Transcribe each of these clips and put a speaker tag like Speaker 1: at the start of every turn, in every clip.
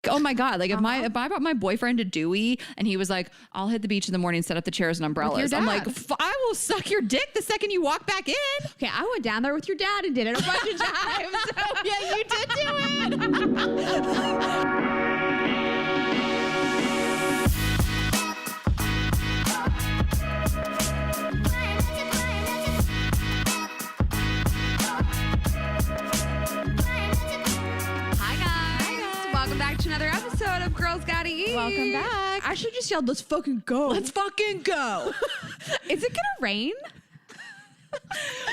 Speaker 1: Oh my God. Like if I brought my boyfriend to Dewey and he was like, I'll hit the beach in the morning, set up the chairs and umbrellas. I'm like, I will suck your dick the second you walk back in.
Speaker 2: Okay, I went down there with your dad and did it a bunch of times. So
Speaker 1: Yeah, you did do it.
Speaker 2: Another episode of Girls Gotta Eat.
Speaker 1: Welcome back.
Speaker 2: I should just yelled, let's fucking go.
Speaker 1: Let's fucking go.
Speaker 2: Is it gonna rain?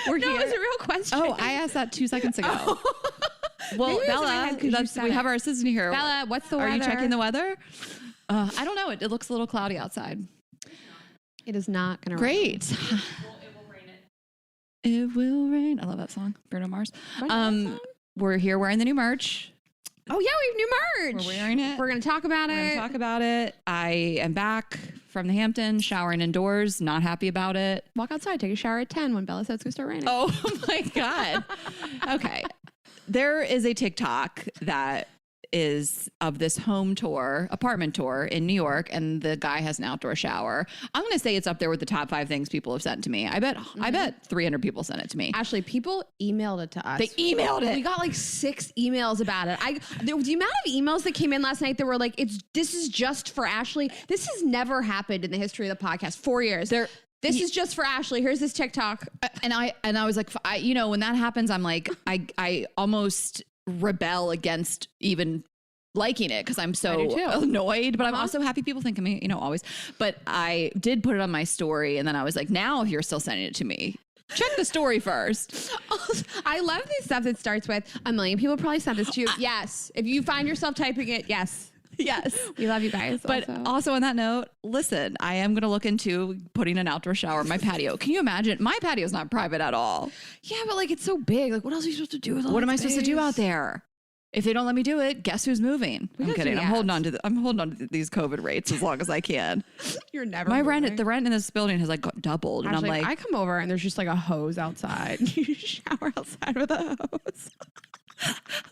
Speaker 1: We're here.
Speaker 2: It's a real question.
Speaker 1: Oh, I asked that 2 seconds ago. Well, Bella, we have our assistant here.
Speaker 2: Bella, what's the weather?
Speaker 1: Are you checking the weather? I don't know. It looks a little cloudy outside.
Speaker 2: It is not gonna
Speaker 1: Great.
Speaker 2: rain.
Speaker 1: It will rain it. It will rain. I love that song. Bruno Mars. We're here wearing the new merch.
Speaker 2: Oh yeah, we have new merch.
Speaker 1: We're wearing it.
Speaker 2: We're going to talk about it. I
Speaker 1: am back from the Hamptons, showering indoors, not happy about it.
Speaker 2: Walk outside, take a shower at 10 when Bella said it's going to start raining.
Speaker 1: Oh my God. Okay. There is a TikTok that is of this apartment tour in New York, and the guy has an outdoor shower. I'm going to say it's up there with the top 5 things people have sent to me. I bet 300 people sent it to me.
Speaker 2: Actually, people emailed it to us.
Speaker 1: They emailed it.
Speaker 2: We got like 6 emails about it. The amount of emails that came in last night that were like, this is just for Ashley. This has never happened in the history of the podcast. 4 years. This is just for Ashley. Here's this TikTok.
Speaker 1: And I was like, when that happens, I'm like, I almost rebel against even liking it because I'm so annoyed, but I'm also happy people think of me, always. But I did put it on my story, and then I was like, now if you're still sending it to me, check the story first.
Speaker 2: I love this stuff that starts with a million people probably sent this to you. Yes. If you find yourself typing it, yes.
Speaker 1: Yes.
Speaker 2: We love you guys.
Speaker 1: But also on that note, listen, I am going to look into putting an outdoor shower in my patio. Can you imagine? My patio is not private at all.
Speaker 2: Yeah, but like it's so big. Like what else are you supposed to do with all
Speaker 1: What am I supposed to do out there? If they don't let me do it, guess who's moving? I'm kidding. I'm holding on to these COVID rates as long as I can.
Speaker 2: You're never
Speaker 1: the
Speaker 2: moving.
Speaker 1: rent in this building has like doubled.
Speaker 2: Actually,
Speaker 1: and I'm like,
Speaker 2: I come over and there's just like a hose outside. You shower outside with a hose.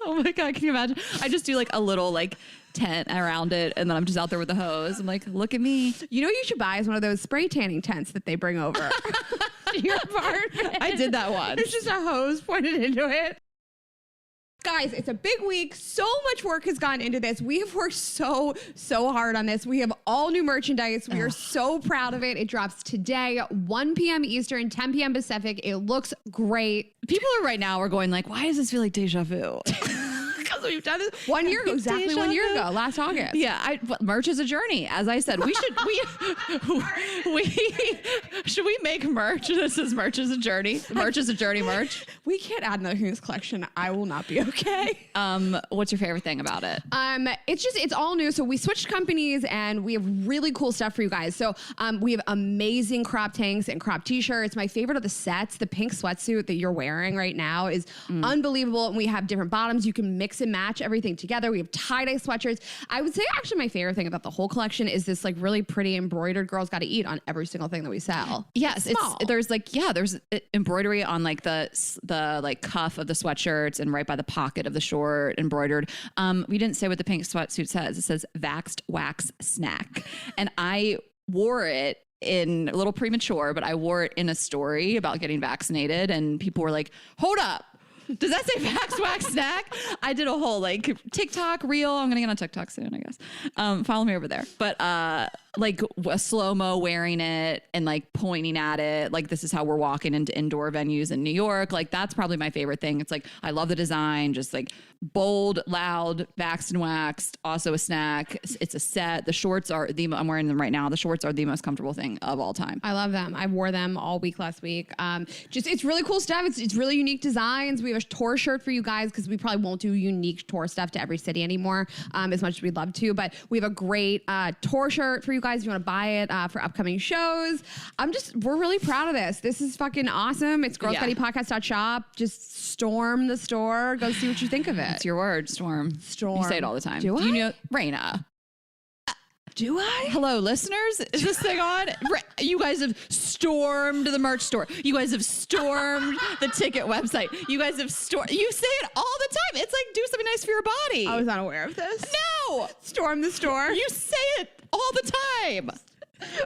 Speaker 1: Oh my God, can you imagine? I just do like a little like tent around it, and then I'm just out there with the hose. I'm like, look at me.
Speaker 2: You know what you should buy is one of those spray tanning tents that they bring over to your apartment.
Speaker 1: I did that once.
Speaker 2: There's just a hose pointed into it. Guys, it's a big week. So much work has gone into this. We have worked so hard on this. We have all new merchandise. We are so proud of it. It drops today, 1 p.m. Eastern, 10 p.m. Pacific. It looks great.
Speaker 1: People right now are going like, why does this feel like deja vu?
Speaker 2: Because we've done this 1 year ago, exactly 1 year ago, last August.
Speaker 1: Yeah, merch is a journey. As I said, should we make merch? This is merch is a journey. Merch is a journey merch.
Speaker 2: We can't add another thing to this collection. I will not be okay.
Speaker 1: What's your favorite thing about it?
Speaker 2: It's all new. So we switched companies and we have really cool stuff for you guys. So we have amazing crop tanks and crop t-shirts. My favorite of the sets, the pink sweatsuit that you're wearing right now is unbelievable. And we have different bottoms. You can mix and match everything together. We have tie-dye sweatshirts. I would say actually my favorite thing about the whole collection is this like really pretty embroidered Girls Gotta Eat on every single thing that we sell.
Speaker 1: Yes, there's embroidery on like the like cuff of the sweatshirts and right by the pocket of the short embroidered. We didn't say what the pink sweatsuit says. It says Vaxxed Wax Snack. And I wore it in a little premature, but I wore it in a story about getting vaccinated, and people were like, hold up. Does that say Vax Wax Snack? I did a whole like TikTok reel. I'm going to get on TikTok soon, I guess. Follow me over there. But like a slow-mo wearing it and like pointing at it. Like this is how we're walking into indoor venues in New York. Like that's probably my favorite thing. It's like, I love the design, just like bold, loud, vaxxed and waxed, also a snack. It's a set. The shorts are I'm wearing them right now. The shorts are the most comfortable thing of all time.
Speaker 2: I love them. I wore them all week last week. It's really cool stuff. It's really unique designs. We have a tour shirt for you guys because we probably won't do unique tour stuff to every city anymore as much as we'd love to. But we have a great tour shirt for you guys if you want to buy it for upcoming shows. We're really proud of this. This is fucking awesome. It's girlsgottypodcast.shop. Just storm the store. Go see what you think of it.
Speaker 1: It's your word, storm.
Speaker 2: Storm.
Speaker 1: You say it all the time.
Speaker 2: Do I?
Speaker 1: You know, Rayna.
Speaker 2: Do I?
Speaker 1: Hello, listeners. Is this thing on? You guys have stormed the merch store. You guys have stormed the ticket website. You guys have stormed. You say it all the time. It's like, do something nice for your body.
Speaker 2: I was not aware of this.
Speaker 1: No.
Speaker 2: Storm the store.
Speaker 1: You say it all the time.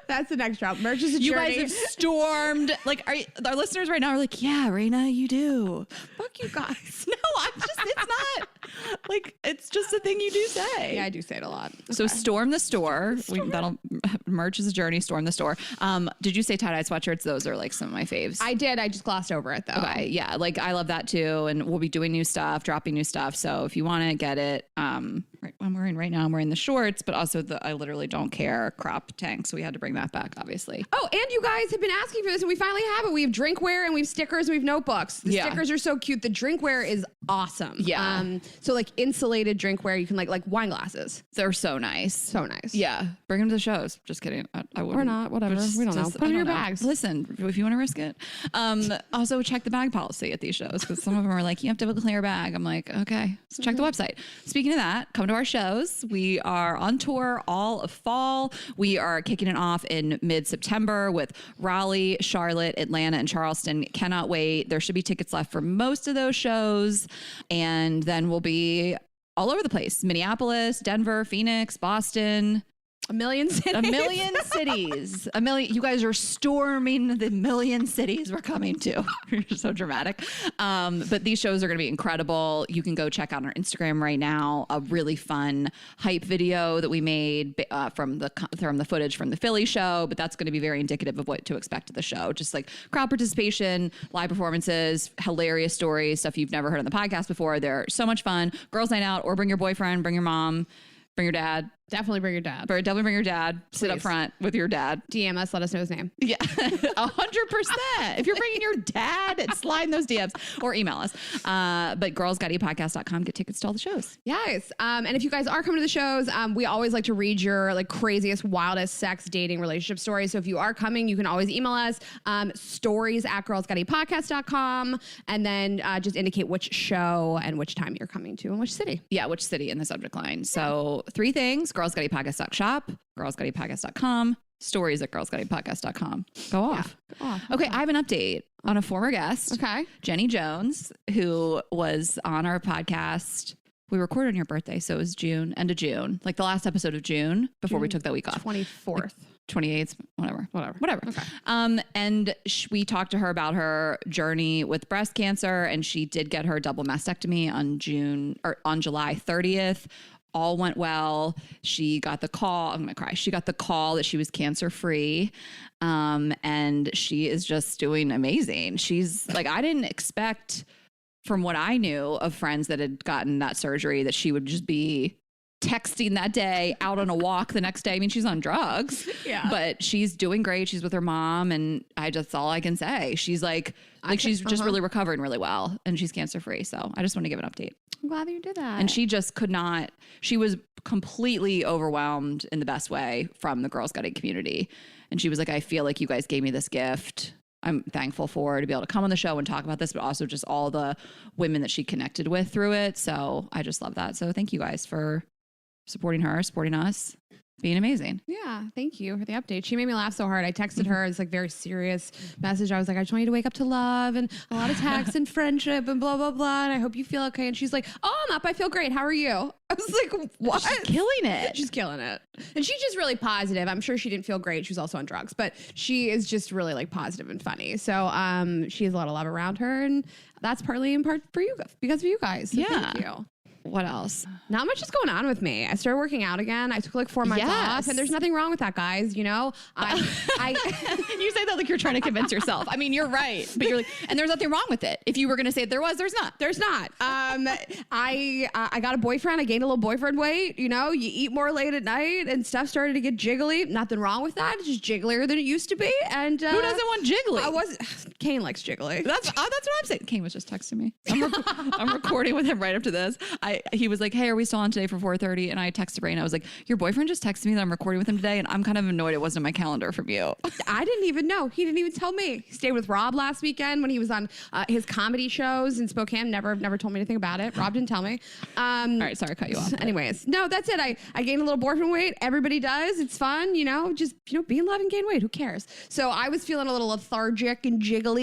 Speaker 2: That's the next drop. Merch is a
Speaker 1: You
Speaker 2: journey.
Speaker 1: guys have stormed. Like, our listeners right now are like, yeah, Rayna, you do.
Speaker 2: Fuck you guys.
Speaker 1: No, it's not. Like, it's just a thing you do say.
Speaker 2: Yeah, I do say it a lot.
Speaker 1: So storm the store. Merch is a journey. Storm the store. Did you say tie-dye sweatshirts? Those are like some of my faves.
Speaker 2: I did. I just glossed over it though.
Speaker 1: Okay. Yeah. Like I love that too. And we'll be doing new stuff, dropping new stuff. So if you want to get it, right, I'm wearing the shorts, but also I literally don't care crop tank. So we had to bring that back, obviously.
Speaker 2: Oh, and you guys have been asking for this and we finally have it. We have drinkware and we have stickers and we have notebooks. The stickers are so cute. The drinkware is awesome.
Speaker 1: Yeah.
Speaker 2: So like insulated drinkware, you can like wine glasses.
Speaker 1: They're so nice.
Speaker 2: So nice.
Speaker 1: Yeah. Bring them to the shows. Just kidding. I wouldn't.
Speaker 2: Or not, whatever. We don't know. Put them in your bags.
Speaker 1: Listen, if you want to risk it. Also check the bag policy at these shows because some of them are like, you have to have a clear bag. I'm like, okay, so check the website. Speaking of that, come to our shows. We are on tour all of fall. We are kicking it off in mid-September with Raleigh, Charlotte, Atlanta, and Charleston. Cannot wait. There should be tickets left for most of those shows. And then we'll be all over the place. Minneapolis, Denver, Phoenix, Boston.
Speaker 2: A million cities.
Speaker 1: A million cities. A million. You guys are storming the million cities we're coming to. You're so dramatic. But these shows are going to be incredible. You can go check out our Instagram right now. A really fun hype video that we made from the footage from the Philly show. But that's going to be very indicative of what to expect at the show. Just like crowd participation, live performances, hilarious stories, stuff you've never heard on the podcast before. They're so much fun. Girls' night out, or bring your boyfriend, bring your mom, bring your dad.
Speaker 2: Definitely bring your dad.
Speaker 1: Definitely bring your dad. Sit up front with your dad.
Speaker 2: DM us. Let us know his name.
Speaker 1: Yeah, 100%. If you're bringing your dad, slide in those DMs or email us. But girlsgotepodcast.com. Get tickets to all the shows.
Speaker 2: Yes. And if you guys are coming to the shows, we always like to read your like craziest, wildest sex, dating, relationship stories. So if you are coming, you can always email us stories@girlsgotepodcast.com and then just indicate which show and which time you're coming to and which city.
Speaker 1: Yeah, which city in the subject line. So 3 things. girlsgotepodcast.shop, girlsgotepodcast.com, stories@girlsgotepodcast.com. Go off.
Speaker 2: Yeah, go off.
Speaker 1: Okay, I have an update on a former guest.
Speaker 2: Okay.
Speaker 1: Jenny Jones, who was on our podcast. We recorded on your birthday, so it was end of June, like the last episode of June before we took that week off.
Speaker 2: 24th.
Speaker 1: Like 28th, whatever.
Speaker 2: Okay.
Speaker 1: And we talked to her about her journey with breast cancer, and she did get her double mastectomy on July 30th. All went well. She got the call. I'm going to cry. She got the call that she was cancer free. And she is just doing amazing. She's like, I didn't expect from what I knew of friends that had gotten that surgery that she would just be texting that day, out on a walk the next day. I mean, she's on drugs, but she's doing great. She's with her mom, and that's all I can say. She's she's just really recovering really well, and she's cancer free. So I just want to give an update.
Speaker 2: I'm glad that you did that.
Speaker 1: And she just she was completely overwhelmed in the best way from the Girls Got It community. And she was like, I feel like you guys gave me this gift. I'm thankful for her to be able to come on the show and talk about this, but also just all the women that she connected with through it. So I just love that. So thank you guys for supporting her, supporting us, being amazing.
Speaker 2: Yeah, thank you for the update. She made me laugh so hard. I texted her. It's like very serious message. I was like, I just want you to wake up to love and a lot of text and friendship and blah, blah, blah. And I hope you feel okay. And she's like, oh, I'm up. I feel great. How are you? I was like, what?
Speaker 1: She's killing it.
Speaker 2: She's killing it. And she's just really positive. I'm sure she didn't feel great. She was also on drugs, but she is just really like positive and funny. So she has a lot of love around her. And that's partly in part for you, because of you guys. So
Speaker 1: yeah.
Speaker 2: Thank you.
Speaker 1: What else?
Speaker 2: Not much is going on with me. I started working out again. I took like 4 months off, and there's nothing wrong with that, guys. You know, I
Speaker 1: you say that like you're trying to convince yourself. I mean, you're right, but you're like, and there's nothing wrong with it. If you were going to say there's not.
Speaker 2: There's not. I got a boyfriend. I gained a little boyfriend weight. You know, you eat more late at night, and stuff started to get jiggly. Nothing wrong with that. It's just jigglier than it used to be. And
Speaker 1: who doesn't want jiggly?
Speaker 2: Kane likes jiggly.
Speaker 1: That's what I'm saying. Kane was just texting me. I'm recording with him right after this. He was like, hey, are we still on today for 4:30? And I texted Rayna. I was like, your boyfriend just texted me that I'm recording with him today. And I'm kind of annoyed it wasn't in my calendar from you.
Speaker 2: I didn't even know. He didn't even tell me. He stayed with Rob last weekend when he was on his comedy shows in Spokane. Never told me anything about it. Rob didn't tell me.
Speaker 1: All right, sorry, I cut you off.
Speaker 2: Anyways, no, that's it. I gained a little boyfriend weight. Everybody does. It's fun, just be in love and gain weight. Who cares? So I was feeling a little lethargic and jiggly,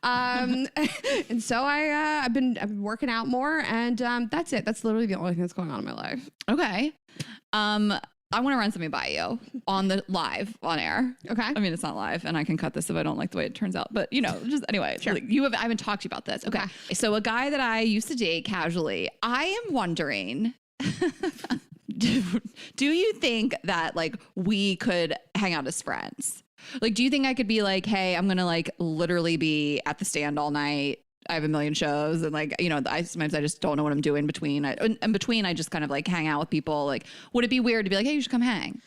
Speaker 2: and so I've been working out more, and that's it. That's literally the only thing that's going on in my life.
Speaker 1: Okay. I want to run something by you on the live on air.
Speaker 2: Okay.
Speaker 1: I mean, it's not live and I can cut this if I don't like the way it turns out, but just anyway,
Speaker 2: sure.
Speaker 1: I haven't talked to you about this. Okay. So a guy that I used to date casually, I am wondering, do you think that like we could hang out as friends? Like, do you think I could be like, hey, I'm going to like literally be at the stand all night. I have a million shows and like, sometimes I just don't know what I'm doing between. I just kind of like hang out with people. Like, would it be weird to be like, hey, you should come hang?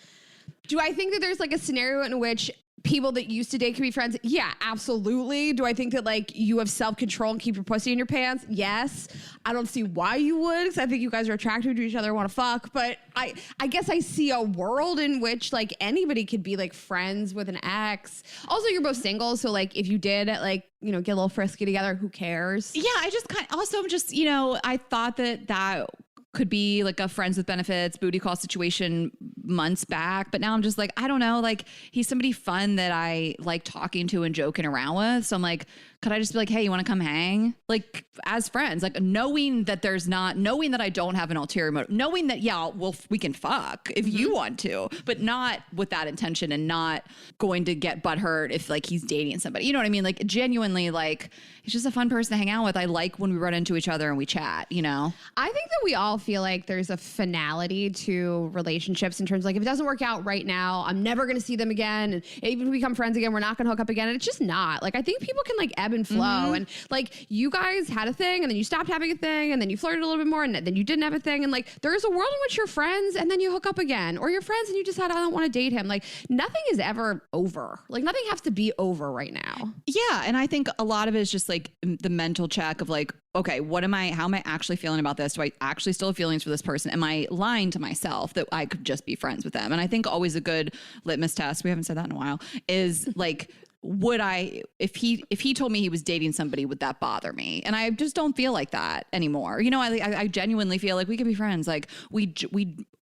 Speaker 2: Do I think that there's like a scenario in which people that used to date can be friends? Yeah, absolutely. Do I think that like you have self-control and keep your pussy in your pants? Yes. I don't see why you would, because I think you guys are attracted to each other and want to fuck. But I guess I see a world in which like anybody could be like friends with an ex. Also, you're both single. So like if you did like, get a little frisky together, who cares?
Speaker 1: Yeah, I just I thought that could be like a friends with benefits booty call situation months back. But now I'm just like, I don't know, like he's somebody fun that I like talking to and joking around with. So I'm like, could I just be like, hey, you want to come hang? Like as friends, like knowing that I don't have an ulterior motive, knowing that, yeah, we can fuck if you want to, but not with that intention and not going to get butthurt if like he's dating somebody, you know what I mean? Like genuinely, like he's just a fun person to hang out with. I like when we run into each other and we chat,
Speaker 2: I think that we all feel like there's a finality to relationships in terms of like, if it doesn't work out right now, I'm never going to see them again. And even if we become friends again, we're not going to hook up again. And it's just not. Like, I think people can like ebb and flow. And like you guys had a thing and then you stopped having a thing and then you flirted a little bit more and then you didn't have a thing. And like, there is a world in which you're friends and then you hook up again, or you're friends and you decide, I don't want to date him. Like nothing is ever over. Like nothing has to be over right now.
Speaker 1: Yeah. And I think a lot of it is just like the mental check of like, okay, how am I actually feeling about this? Do I actually still have feelings for this person? Am I lying to myself that I could just be friends with them? And I think always a good litmus test, we haven't said that in a while, is like, would I, if he told me he was dating somebody, would that bother me? And I just don't feel like that anymore. I genuinely feel like we could be friends. Like we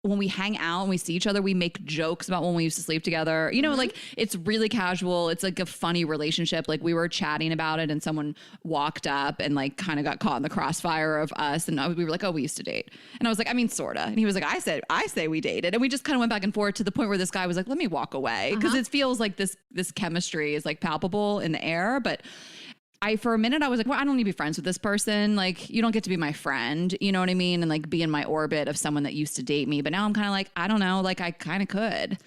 Speaker 1: when we hang out and we see each other, we make jokes about when we used to sleep together. Like it's really casual. It's like a funny relationship. Like we were chatting about it and someone walked up and like kind of got caught in the crossfire of us. And we were like, oh, we used to date. And I was like, I mean, sorta. And he was like, I say we dated. And we just kind of went back and forth to the point where this guy was like, let me walk away. Cause it feels like this chemistry is like palpable in the air. But for a minute, I was like, well, I don't need to be friends with this person. Like, you don't get to be my friend. You know what I mean? And like be in my orbit of someone that used to date me. But now I'm kind of like, I don't know. Like I kind of could.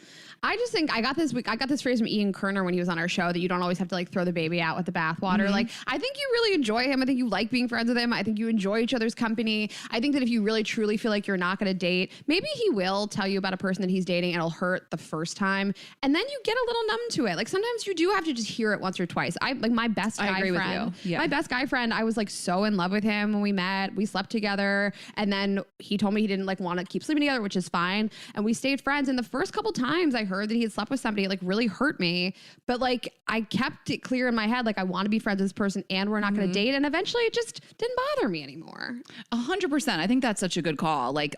Speaker 2: I just think I got this phrase from Ian Kerner when he was on our show that you don't always have to like throw the baby out with the bathwater. Like, I think you really enjoy him. I think you like being friends with him. I think you enjoy each other's company. I think that if you really truly feel like you're not going to date, maybe he will tell you about a person that he's dating and it'll hurt the first time. And then you get a little numb to it. Like sometimes you do have to just hear it once or twice. My best guy friend, my best guy friend, I was like so in love with him when we met. We slept together. And then he told me he didn't like want to keep sleeping together, which is fine. And we stayed friends. And the first couple times I heard that he had slept with somebody, it like really hurt me. But like I kept it clear in my head, like I want to be friends with this person and we're not going to date. And eventually it just didn't bother me anymore.
Speaker 1: 100%. I think that's such a good call. Like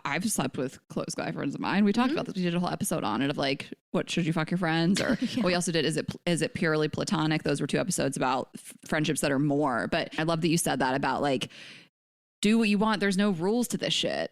Speaker 1: I've slept with close guy friends of mine. We talked about this. We did a whole episode on it of like, what should you fuck your friends? Or we also did, is it purely platonic? Those were 2 episodes about friendships that are more. But I love that you said that about like, do what you want. There's no rules to this shit.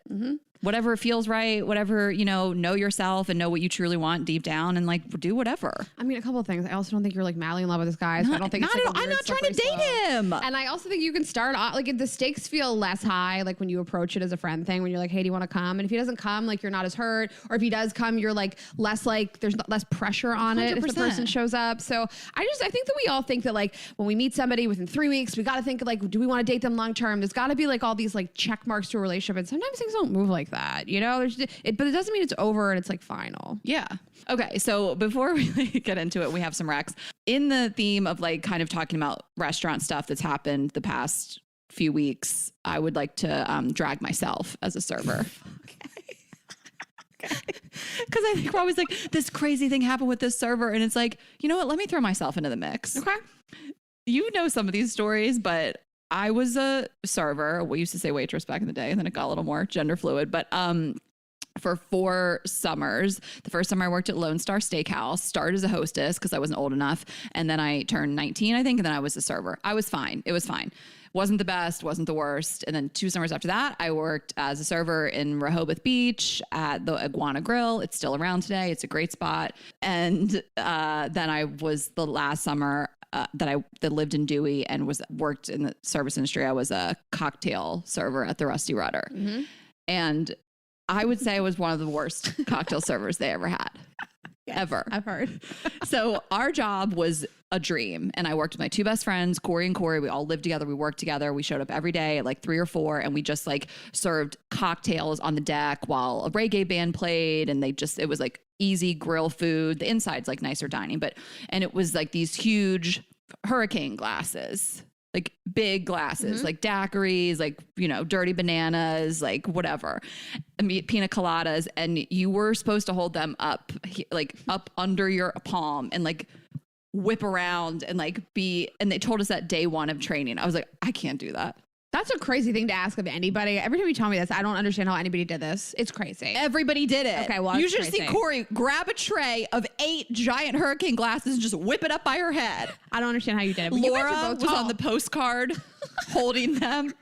Speaker 1: Whatever feels right, whatever, know yourself and know what you truly want deep down and like do whatever.
Speaker 2: I mean, a couple of things. I also don't think you're like madly in love with this guy. So I don't think it's like
Speaker 1: I'm not trying to date him.
Speaker 2: And I also think you can start off like the stakes feel less high, like when you approach it as a friend thing, when you're like, hey, do you want to come? And if he doesn't come, like you're not as hurt. Or if he does come, you're like less like there's less pressure on 100%. It if the person shows up. So I think that we all think that like when we meet somebody within 3 weeks, we got to think like, do we want to date them long term? There's got to be like all these like check marks to a relationship. And sometimes things don't move like like that. You know, but it doesn't mean it's over and it's like final.
Speaker 1: Yeah. Okay. So before we get into it, we have some recs in the theme of like kind of talking about restaurant stuff that's happened the past few weeks. I would like to drag myself as a server. Because I think we're always like, this crazy thing happened with this server. And it's like, you know what? Let me throw myself into the mix.
Speaker 2: Okay.
Speaker 1: You know some of these stories, but I was a server. We used to say waitress back in the day, and then it got a little more gender fluid. But for 4 summers, the first summer I worked at Lone Star Steakhouse, started as a hostess because I wasn't old enough. And then I turned 19, I think, and then I was a server. I was fine. It was fine. Wasn't the best, wasn't the worst. And then 2 summers after that, I worked as a server in Rehoboth Beach at the Iguana Grill. It's still around today. It's a great spot. And then I was the last summer that lived in Dewey and worked in the service industry. I was a cocktail server at the Rusty Rudder. Mm-hmm. And I would say I was one of the worst cocktail servers they ever had. Yes, ever.
Speaker 2: I've heard.
Speaker 1: So our job was a dream. And I worked with my 2 best friends, Corey and Corey. We all lived together. We worked together. We showed up every day at like 3 or 4. And we just like served cocktails on the deck while a reggae band played. And it was like easy grill food. The inside's like nicer dining, and it was like these huge hurricane glasses, like big glasses, like daiquiris, like, you know, dirty bananas, like whatever, pina coladas. And you were supposed to hold them up under your palm and like whip around and like and they told us that day 1 of training. I was like, I can't do that.
Speaker 2: That's a crazy thing to ask of anybody. Every time you tell me this, I don't understand how anybody did this. It's crazy.
Speaker 1: Everybody did it.
Speaker 2: Okay, well,
Speaker 1: you should see Corey grab a tray of 8 giant hurricane glasses and just whip it up by her head.
Speaker 2: I don't understand how you did it.
Speaker 1: But Laura was on the postcard holding them,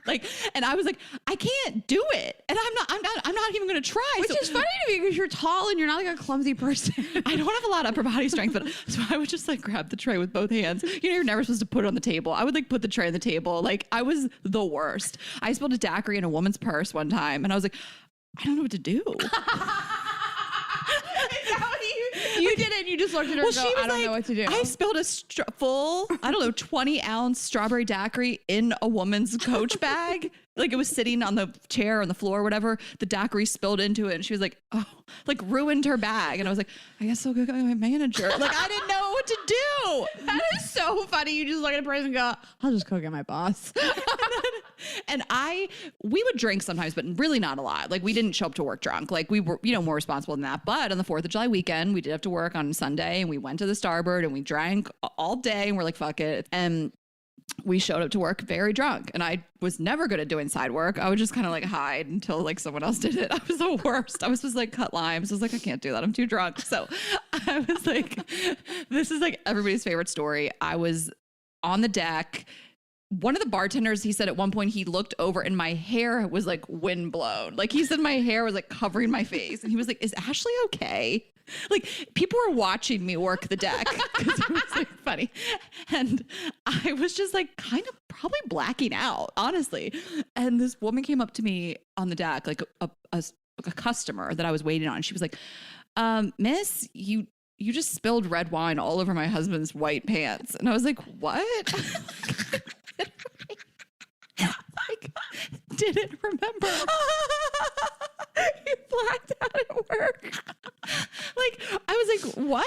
Speaker 1: and I was like, I can't do it, and I'm not even going to try.
Speaker 2: Which is funny to me because you're tall and you're not like a clumsy person.
Speaker 1: I don't have a lot of upper body strength, but so I would just like grab the tray with both hands. You know, you're never supposed to put it on the table. I would like put the tray on the table. Like I was the worst. I spilled a daiquiri in a woman's purse one time, and I was like, I don't know what to do.
Speaker 2: You did it. You just looked at her and go, I don't know what to do.
Speaker 1: I spilled a full, 20-ounce strawberry daiquiri in a woman's Coach bag. Like it was sitting on the chair on the floor or whatever. The daiquiri spilled into it. And she was like, oh, like ruined her bag. And I was like, I guess I'll go to my manager. Like I didn't know what to do.
Speaker 2: That is so funny. You just look at a person and go, I'll just go get my boss.
Speaker 1: And we would drink sometimes, but really not a lot. Like we didn't show up to work drunk. Like we were, more responsible than that. But on the 4th of July weekend, we did have to work on Sunday and we went to the Starboard and we drank all day and we're like, fuck it. And we showed up to work very drunk, and I was never good at doing side work. I would just kind of like hide until like someone else did it. I was the worst. I was just like cut limes. I was like, I can't do that. I'm too drunk. So I was like, this is like everybody's favorite story. I was on the deck. One of the bartenders, he said at one point he looked over and my hair was like wind blown. Like he said my hair was like covering my face. And he was like, is Ashley okay? Like people were watching me work the deck because it was like funny. And I was just like kind of probably blacking out, honestly. And this woman came up to me on the deck, like a customer that I was waiting on. She was like, miss, you just spilled red wine all over my husband's white pants. And I was like, what? Like, didn't remember. You blacked out at work. Like, I was like, what?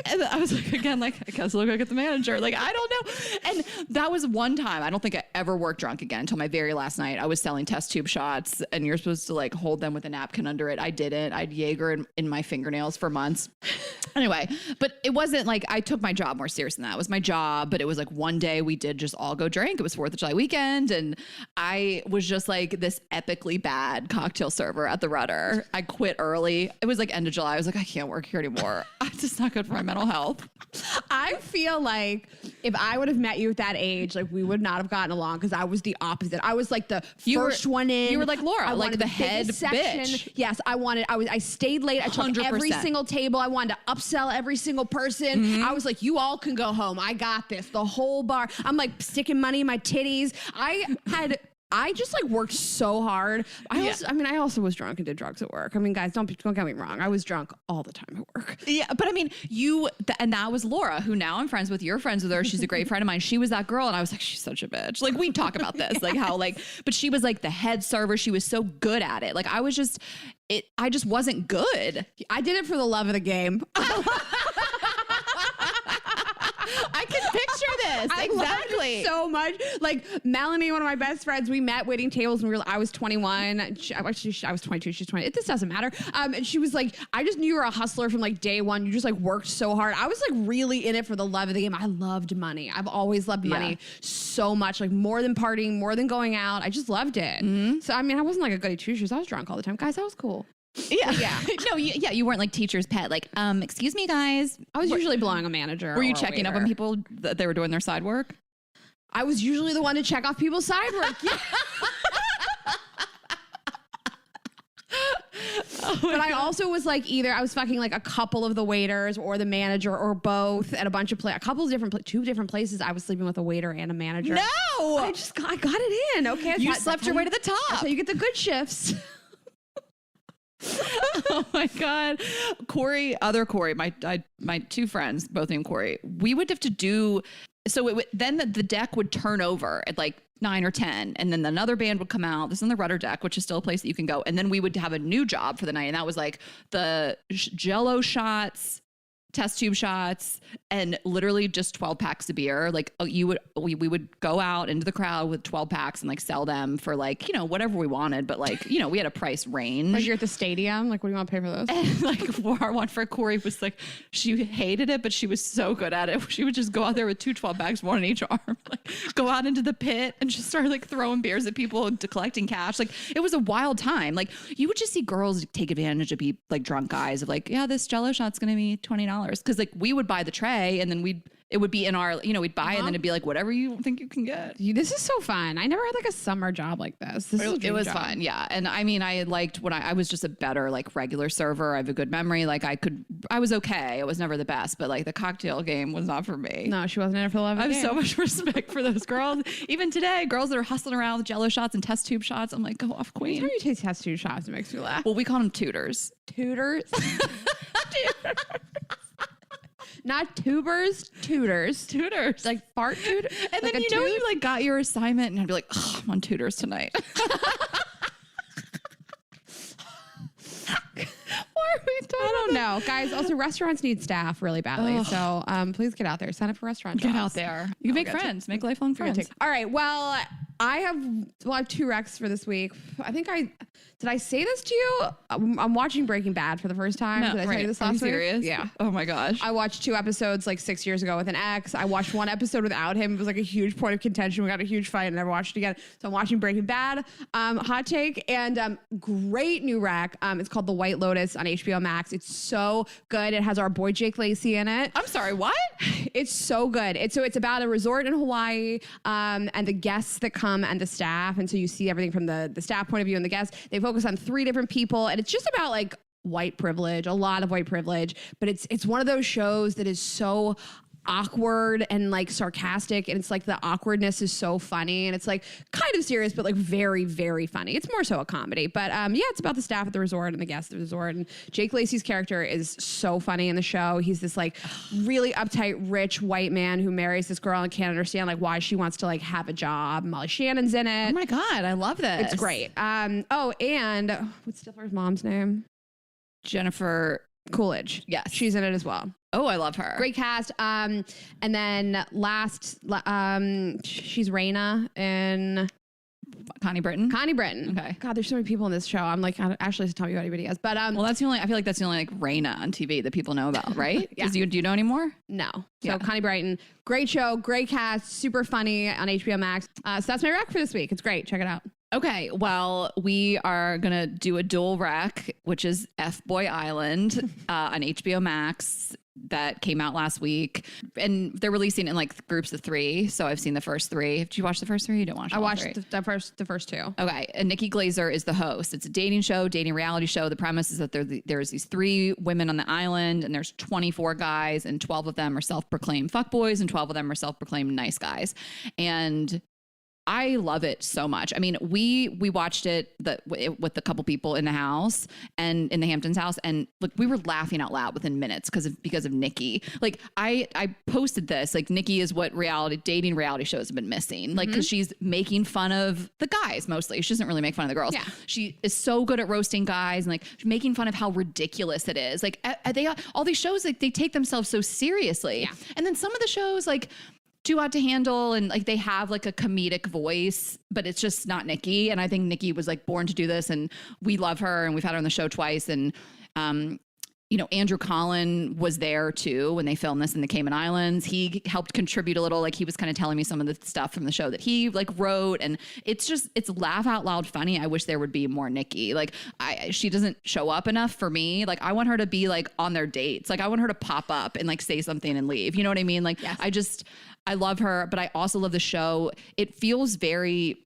Speaker 1: And I was like, again, like, I guess I'll go get the manager. Like, I don't know. And that was one time. I don't think I ever worked drunk again until my very last night. I was selling test tube shots and you're supposed to like hold them with a napkin under it. I didn't. I'd Jaeger in my fingernails for months. Anyway, but it wasn't like I took my job more serious than that. It was my job, but it was like one day we did just all go drink. It was 4th of July weekend. And I was just like this epically bad cocktail server at the Rudder. I quit early. It was like end of July. I was like, I can't work here anymore. It's just not good for my mental health.
Speaker 2: I feel like if I would have met you at that age, like we would not have gotten along because I was the opposite. I was like the first one in.
Speaker 1: You were like Laura,
Speaker 2: I
Speaker 1: like
Speaker 2: wanted
Speaker 1: the head bitch.
Speaker 2: Yes, I stayed late. I took
Speaker 1: 100%.
Speaker 2: every single table. I wanted to upsell every single person. Mm-hmm. I was like, you all can go home. I got this. The whole bar. I'm like sticking money in my titties. I had I just like worked so hard. I also was drunk and did drugs at work. I mean, guys, don't get me wrong. I was drunk all the time at work.
Speaker 1: Yeah, but I mean, and that was Laura, who now I'm friends with. You're friends with her. She's a great friend of mine. She was that girl, and I was like, she's such a bitch. Like, we talk about this, like how but she was like the head server. She was so good at it. Like, I just wasn't good.
Speaker 2: I did it for the love of the game.
Speaker 1: I can picture this. Exactly.
Speaker 2: So much. Like Melanie, one of my best friends, we met waiting tables when I was 21. I was 22. She's 20. This doesn't matter. And she was like, I just knew you were a hustler from like day one. You just like worked so hard. I was like really in it for the love of the game. I loved money. I've always loved money so much, like more than partying, more than going out. I just loved it. Mm-hmm. So, I mean, I wasn't like a goody two shoes. I was drunk all the time. Guys, that was cool.
Speaker 1: Yeah. No, you weren't like teacher's pet. Like, excuse me, guys.
Speaker 2: I was usually blowing a manager.
Speaker 1: Were you checking up on people that they were doing their side work?
Speaker 2: I was usually the one to check off people's side work. Yeah. But I also was like I was fucking like a couple of the waiters or the manager or both at a bunch of two different places. I was sleeping with a waiter and a manager.
Speaker 1: No,
Speaker 2: I got it in. Okay,
Speaker 1: you slept your way to the top.
Speaker 2: That's how you get the good shifts.
Speaker 1: Oh my God. Other Corey, my two friends, both named Corey, we would have to do, so then the deck would turn over at like 9 or 10, and then another band would come out. This is on the Rudder deck, which is still a place that you can go. And then we would have a new job for the night. And that was like the Jello shots, test tube shots, and literally just 12 packs of beer. Like we would go out into the crowd with 12 packs and like sell them for like, whatever we wanted. But like, we had a price range.
Speaker 2: Like you're at the stadium. Like, what do you want to pay for those?
Speaker 1: And like our one for Corey was like, she hated it, but she was so good at it. She would just go out there with 12 packs, one on each arm, like go out into the pit and just start like throwing beers at people and collecting cash. Like it was a wild time. Like you would just see girls take advantage of be like drunk guys of like, yeah, this Jello shot's going to be $20. Cause like we would buy the tray and then it would be in our, we'd buy it and then it'd be like, whatever you think you can get.
Speaker 2: This is so fun. I never had like a summer job like this.
Speaker 1: It was fun. Yeah. And I mean, I liked when I was just a better like regular server. I have a good memory. Like I was okay. It was never the best, but like the cocktail game was not for me.
Speaker 2: No, she wasn't in it for the love of the game.
Speaker 1: I have so much respect for those girls. Even today, girls that are hustling around with Jello shots and test tube shots. I'm like, go off, queen.
Speaker 2: Every time you taste test tube shots, it makes me laugh.
Speaker 1: Well, we call them tutors.
Speaker 2: Tutors? Not tubers, tutors.
Speaker 1: Tutors.
Speaker 2: Like fart tutors.
Speaker 1: And like then you like got your assignment and I'd be like, oh, I'm on tutors tonight. Why are we talking?
Speaker 2: I don't know. Guys, also restaurants need staff really badly. Ugh. So please get out there. Sign up for restaurant jobs.
Speaker 1: Get out there. You can make friends. Make lifelong friends.
Speaker 2: All right. Well, I have 2 recs for this week. Did I say this to you? I'm watching Breaking Bad for the first time.
Speaker 1: No,
Speaker 2: did I tell you this last week?
Speaker 1: Serious?
Speaker 2: Yeah.
Speaker 1: Oh my gosh.
Speaker 2: I watched 2 episodes like 6 years ago with an ex. I watched 1 episode without him. It was like a huge point of contention. We got a huge fight and never watched it again. So I'm watching Breaking Bad. Hot take and great new rec. It's called The White Lotus on HBO Max. It's so good. It has our boy Jake Lacey in it.
Speaker 1: I'm sorry, what?
Speaker 2: It's so good. It's about a resort in Hawaii and the guests that come and the staff. And so you see everything from the staff point of view and the guests. They focus on 3 different people. And it's just about like white privilege, a lot of white privilege. But it's one of those shows that is so awkward and like sarcastic, and it's like the awkwardness is so funny, and it's like kind of serious but like very, very funny. It's more so a comedy, but it's about the staff at the resort and the guests at the resort. And Jake Lacey's character is so funny in the show. He's this like really uptight rich white man who marries this girl and can't understand like why she wants to like have a job. Molly Shannon's in it.
Speaker 1: Oh my god, I love this.
Speaker 2: It's great. And what's Stifler's mom's name?
Speaker 1: Jennifer
Speaker 2: Coolidge.
Speaker 1: Yes,
Speaker 2: she's in it as well.
Speaker 1: Oh, I love her.
Speaker 2: Great cast. And then she's Rayna in
Speaker 1: Connie Britton.
Speaker 2: Okay. God, there's so many people in this show. I'm like, Ashley has to tell me who anybody is. But
Speaker 1: well, I feel like that's the only like Rayna on TV that people know about, right?
Speaker 2: Yeah.
Speaker 1: Do you know anymore?
Speaker 2: No. So Connie Britton, great show, great cast, super funny on HBO Max. So that's my rec for this week. It's great. Check it out.
Speaker 1: Okay, well, we are going to do a dual rec, which is F-Boy Island on HBO Max that came out last week. And they're releasing in like groups of 3. So I've seen the first 3. Did you watch the first 3? You didn't watch
Speaker 2: I watched the first 2.
Speaker 1: Okay, and Nikki Glazer is the host. It's a dating reality show. The premise is that there's these 3 women on the island, and there's 24 guys, and 12 of them are self-proclaimed fuckboys, and 12 of them are self-proclaimed nice guys. And I love it so much. I mean, we watched it with a couple people in the house and in the Hamptons house, and like we were laughing out loud within minutes because of Nikki. Like I posted this, like Nikki is what dating reality shows have been missing. Like because she's making fun of the guys mostly. She doesn't really make fun of the girls.
Speaker 2: Yeah.
Speaker 1: She is so good at roasting guys and like making fun of how ridiculous it is. Like all these shows, like they take themselves so seriously.
Speaker 2: Yeah.
Speaker 1: And then some of the shows like Too Hot to Handle, and like they have like a comedic voice, but it's just not Nikki. And I think Nikki was like born to do this, and we love her, and we've had her on the show twice. And you know, Andrew Collin was there too when they filmed this in the Cayman Islands. He helped contribute a little. Like he was kind of telling me some of the stuff from the show that he like wrote, and it's laugh out loud funny. I wish there would be more Nikki. Like she doesn't show up enough for me. Like I want her to be like on their dates. Like I want her to pop up and like say something and leave. You know what I mean? Like yes. I love her, but I also love the show. It feels very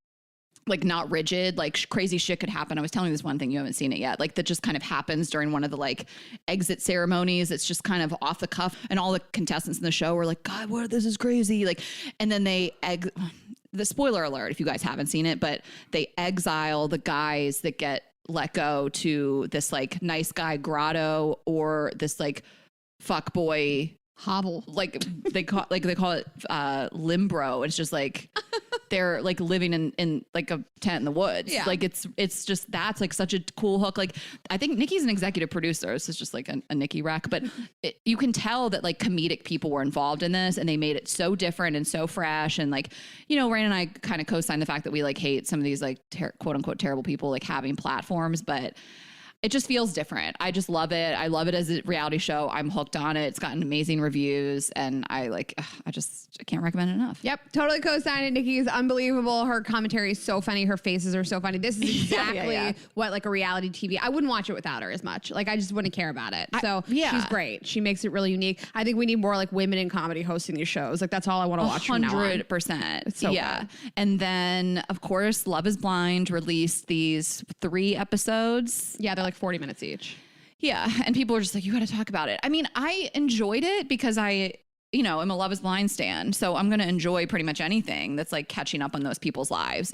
Speaker 1: like not rigid, like crazy shit could happen. I was telling you this one thing, you haven't seen it yet, like that just kind of happens during one of the like exit ceremonies. It's just kind of off the cuff, and all the contestants in the show were like, God, this is crazy. Like, and then the spoiler alert, if you guys haven't seen it, but they exile the guys that get let go to this like nice guy grotto or this like fuck boy
Speaker 2: hovel.
Speaker 1: Like they call it limbro. It's just like they're like living in like a tent in the woods. Yeah. Like it's just, that's like such a cool hook. Like I think Nikki's an executive producer. This is just like a Nikki rec, but you can tell that like comedic people were involved in this, and they made it so different and so fresh. And like, you know, Rayna and I kind of co-signed the fact that we like hate some of these like quote unquote terrible people like having platforms, but it just feels different. I just love it. I love it as a reality show. I'm hooked on it. It's gotten amazing reviews, and I can't recommend it enough.
Speaker 2: Yep. Totally co-signed it. Nikki is unbelievable. Her commentary is so funny. Her faces are so funny. This is exactly what like a reality TV. I wouldn't watch it without her as much. Like I just wouldn't care about it. So she's great. She makes it really unique. I think we need more like women in comedy hosting these shows. Like that's all I want to watch from now on.
Speaker 1: 100%.
Speaker 2: It's so good.
Speaker 1: And then of course, Love is Blind released these 3 episodes.
Speaker 2: Yeah, they're like 40 minutes each.
Speaker 1: Yeah. And people are just like, you got to talk about it. I mean, I enjoyed it because I, you know, I'm a Love is Blind stan. So I'm going to enjoy pretty much anything that's like catching up on those people's lives.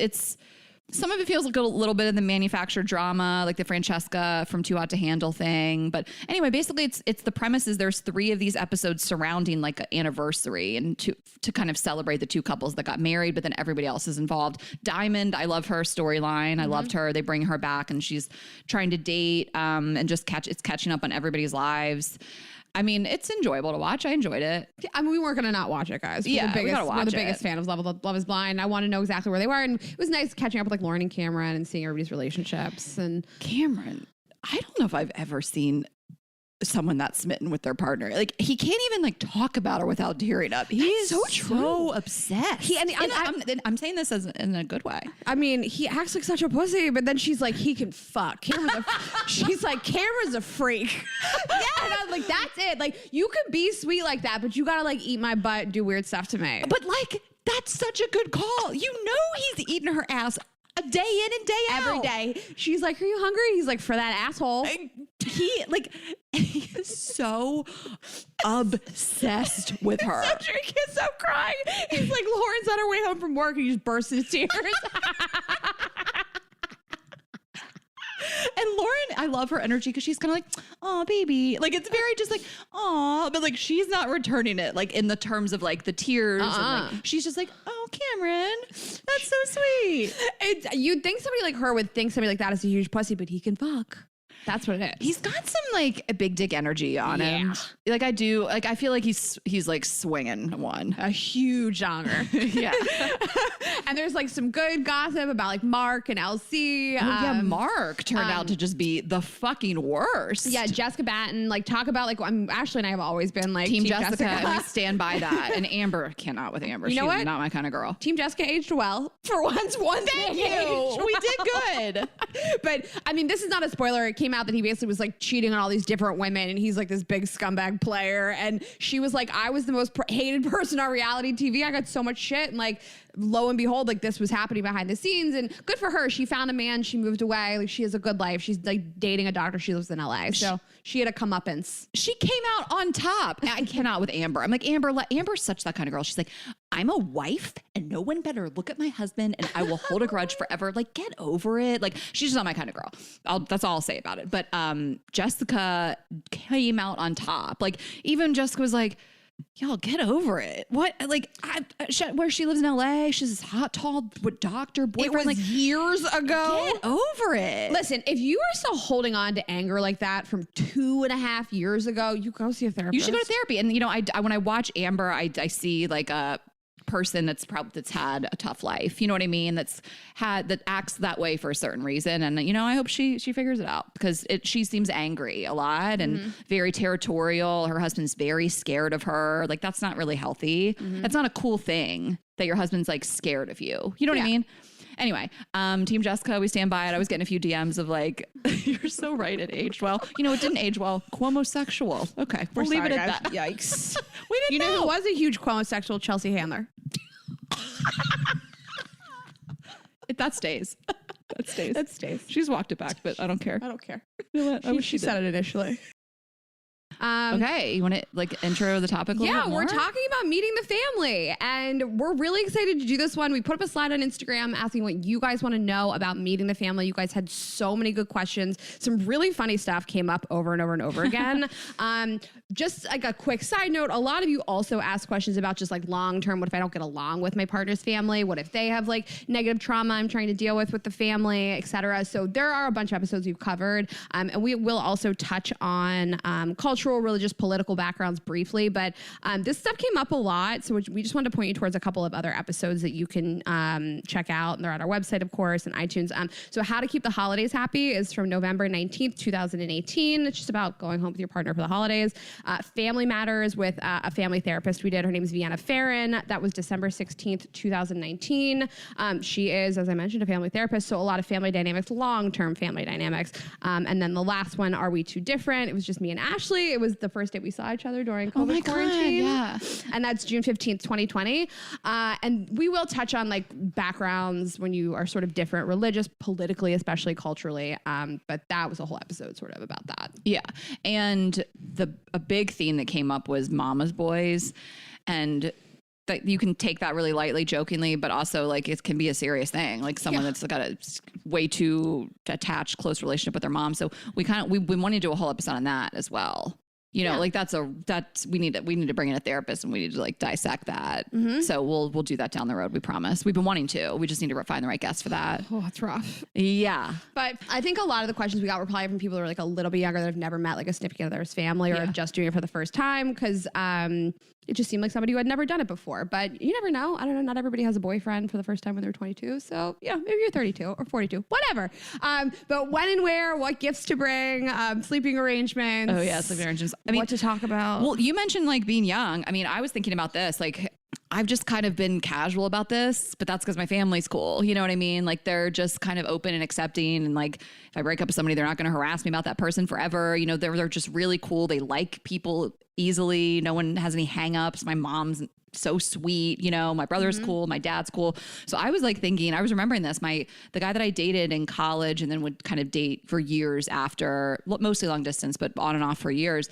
Speaker 1: Some of it feels like a little bit of the manufactured drama, like the Francesca from Too Hot to Handle thing. But anyway, basically it's the premise is there's 3 of these episodes surrounding like an anniversary and to kind of celebrate the 2 couples that got married, but then everybody else is involved. Diamond, I love her storyline. I loved her. They bring her back and she's trying to date and just it's catching up on everybody's lives. I mean, it's enjoyable to watch. I enjoyed it.
Speaker 2: I mean, we weren't going to not watch it, guys. We're the biggest fan of Love is Blind. I want to know exactly where they were. And it was nice catching up with like Lauren and Cameron and seeing everybody's relationships. And
Speaker 1: Cameron, I don't know if I've ever seen someone that's smitten with their partner. Like he can't even like talk about her without tearing up. He's so obsessed. I'm saying this in a good way.
Speaker 2: I mean, he acts like such a pussy, but then she's like, he can fuck. She's like, Cameron's a freak. Yeah, and I'm like, that's it. Like you could be sweet like that, but you gotta like eat my butt and do weird stuff to me.
Speaker 1: But like, that's such a good call. You know, he's eating her ass a day in and day out.
Speaker 2: Every day. She's like, are you hungry? He's like, for that asshole.
Speaker 1: He is so obsessed with her.
Speaker 2: So true. He can't stop crying. He's like, Lauren's on her way home from work and he just bursts into tears.
Speaker 1: And Lauren, I love her energy because she's kind of like, oh, baby. Like, it's very just like, oh, but like, she's not returning it, like, in the terms of like the tears. And, like, she's just like, oh, Cameron, that's so sweet.
Speaker 2: You'd think somebody like her would think somebody like that is a huge pussy, but he can fuck. That's what it is.
Speaker 1: He's got some like a big dick energy on him. Like I do. Like I feel like he's like swinging one.
Speaker 2: A huge genre.
Speaker 1: Yeah.
Speaker 2: And there's like some good gossip about like Mark and LC.
Speaker 1: Yeah, Mark turned out to just be the fucking worst.
Speaker 2: Yeah, Jessica Batten. Like talk about like Ashley and I have always been like
Speaker 1: Team Jessica. And we stand by that. And Amber cannot with Amber.
Speaker 2: You know what?
Speaker 1: Not my kind of girl.
Speaker 2: Team Jessica aged well for once.
Speaker 1: Thank you. We did good.
Speaker 2: But I mean, this is not a spoiler. It came out that he basically was like cheating on all these different women, and he's like this big scumbag player. And she was like, I was the most hated person on reality TV. I got so much shit. And like lo and behold, like this was happening behind the scenes, and good for her. She found a man. She moved away. Like she has a good life. She's like dating a doctor. She lives in LA. So she had a comeuppance.
Speaker 1: She came out on top. I cannot with Amber. I'm like, Amber's such that kind of girl. She's like, I'm a wife and no one better look at my husband and I will hold a grudge forever. Like, get over it. Like, she's just not my kind of girl. That's all I'll say about it. But Jessica came out on top. Like, even Jessica was like, y'all get over it. What? Like, where she lives in LA, she's this hot, tall doctor boyfriend.
Speaker 2: It was
Speaker 1: like
Speaker 2: years ago.
Speaker 1: Get over it.
Speaker 2: Listen, if you are still holding on to anger like that from 2.5 years ago, you go see a therapist.
Speaker 1: You should go to therapy. And you know, I when I watch Amber, I see like a person that's had a tough life. You know what I mean? That acts that way for a certain reason. And you know, I hope she figures it out, because she seems angry a lot and very territorial. Her husband's very scared of her. Like, that's not really healthy. That's not a cool thing that your husband's like scared of you. You know what I mean? Anyway, Team Jessica, we stand by it. I was getting a few DMs of like, you're so right, it aged well. You know, it didn't age well. Cuomo-sexual. Okay, we'll leave it at that.
Speaker 2: Yikes.
Speaker 1: We didn't know.
Speaker 2: You know who was a huge Cuomo-sexual? Chelsea Handler.
Speaker 1: That stays.
Speaker 2: That stays.
Speaker 1: She's walked it back, but I don't care.
Speaker 2: I don't care.
Speaker 1: You know what? I wish
Speaker 2: she said it initially.
Speaker 1: Okay, you want to like intro the topic a little bit more?
Speaker 2: We're talking about meeting the family, and we're really excited to do this one. We put up a slide on Instagram asking what you guys want to know about meeting the family. You guys had so many good questions. Some really funny stuff came up over and over and over again. Just like a quick side note, a lot of you also asked questions about just like long-term, what if I don't get along with my partner's family? What if they have like negative trauma I'm trying to deal with the family, etc. So there are a bunch of episodes we've covered, and we will also touch on cultural, religious, political backgrounds briefly, but this stuff came up a lot, so we just wanted to point you towards a couple of other episodes that you can check out, and they're on our website, of course, and iTunes. So How to Keep the Holidays Happy is from November 19th, 2018. It's just about going home with your partner for the holidays. Family Matters with a family therapist we did. Her name is Vienna Farron. That was December 16th, 2019. She is, as I mentioned, a family therapist, so a lot of family dynamics, long-term family dynamics. And then the last one, Are We Too Different? It was just me and Ashley. It was the first day we saw each other during COVID quarantine.
Speaker 1: God, yeah.
Speaker 2: And that's June 15th, 2020. And we will touch on like backgrounds when you are sort of different, religious, politically, especially culturally. But that was a whole episode sort of about that.
Speaker 1: Yeah. And a big theme that came up was mama's boys, and that you can take that really lightly, jokingly, but also like it can be a serious thing. Like someone that's got a way too attached, close relationship with their mom. So we wanted to do a whole episode on that as well. You know, like we need to bring in a therapist and we need to like dissect that. So we'll do that down the road. We promise. We've been wanting to. We just need to find the right guest for that.
Speaker 2: Oh, that's rough.
Speaker 1: Yeah.
Speaker 2: But I think a lot of the questions we got were probably from people who are like a little bit younger that have never met like a significant other's family or are just doing it for the first time, because it just seemed like somebody who had never done it before. But you never know. I don't know. Not everybody has a boyfriend for the first time when they're 22. So yeah, maybe you're 32 or 42, whatever. But when and where, what gifts to bring, sleeping arrangements.
Speaker 1: Oh yeah, sleeping arrangements. I mean,
Speaker 2: what to talk about.
Speaker 1: Well, you mentioned like being young. I mean, I was thinking about this. Like, I've just kind of been casual about this, but that's because my family's cool. You know what I mean? Like, they're just kind of open and accepting. And like, if I break up with somebody, they're not going to harass me about that person forever. You know, they're just really cool. They like people easily. No one has any hangups. My mom's so sweet. You know, my brother's cool. My dad's cool. So I was like thinking, I was remembering this, the guy that I dated in college and then would kind of date for years after, mostly long distance, but on and off for years.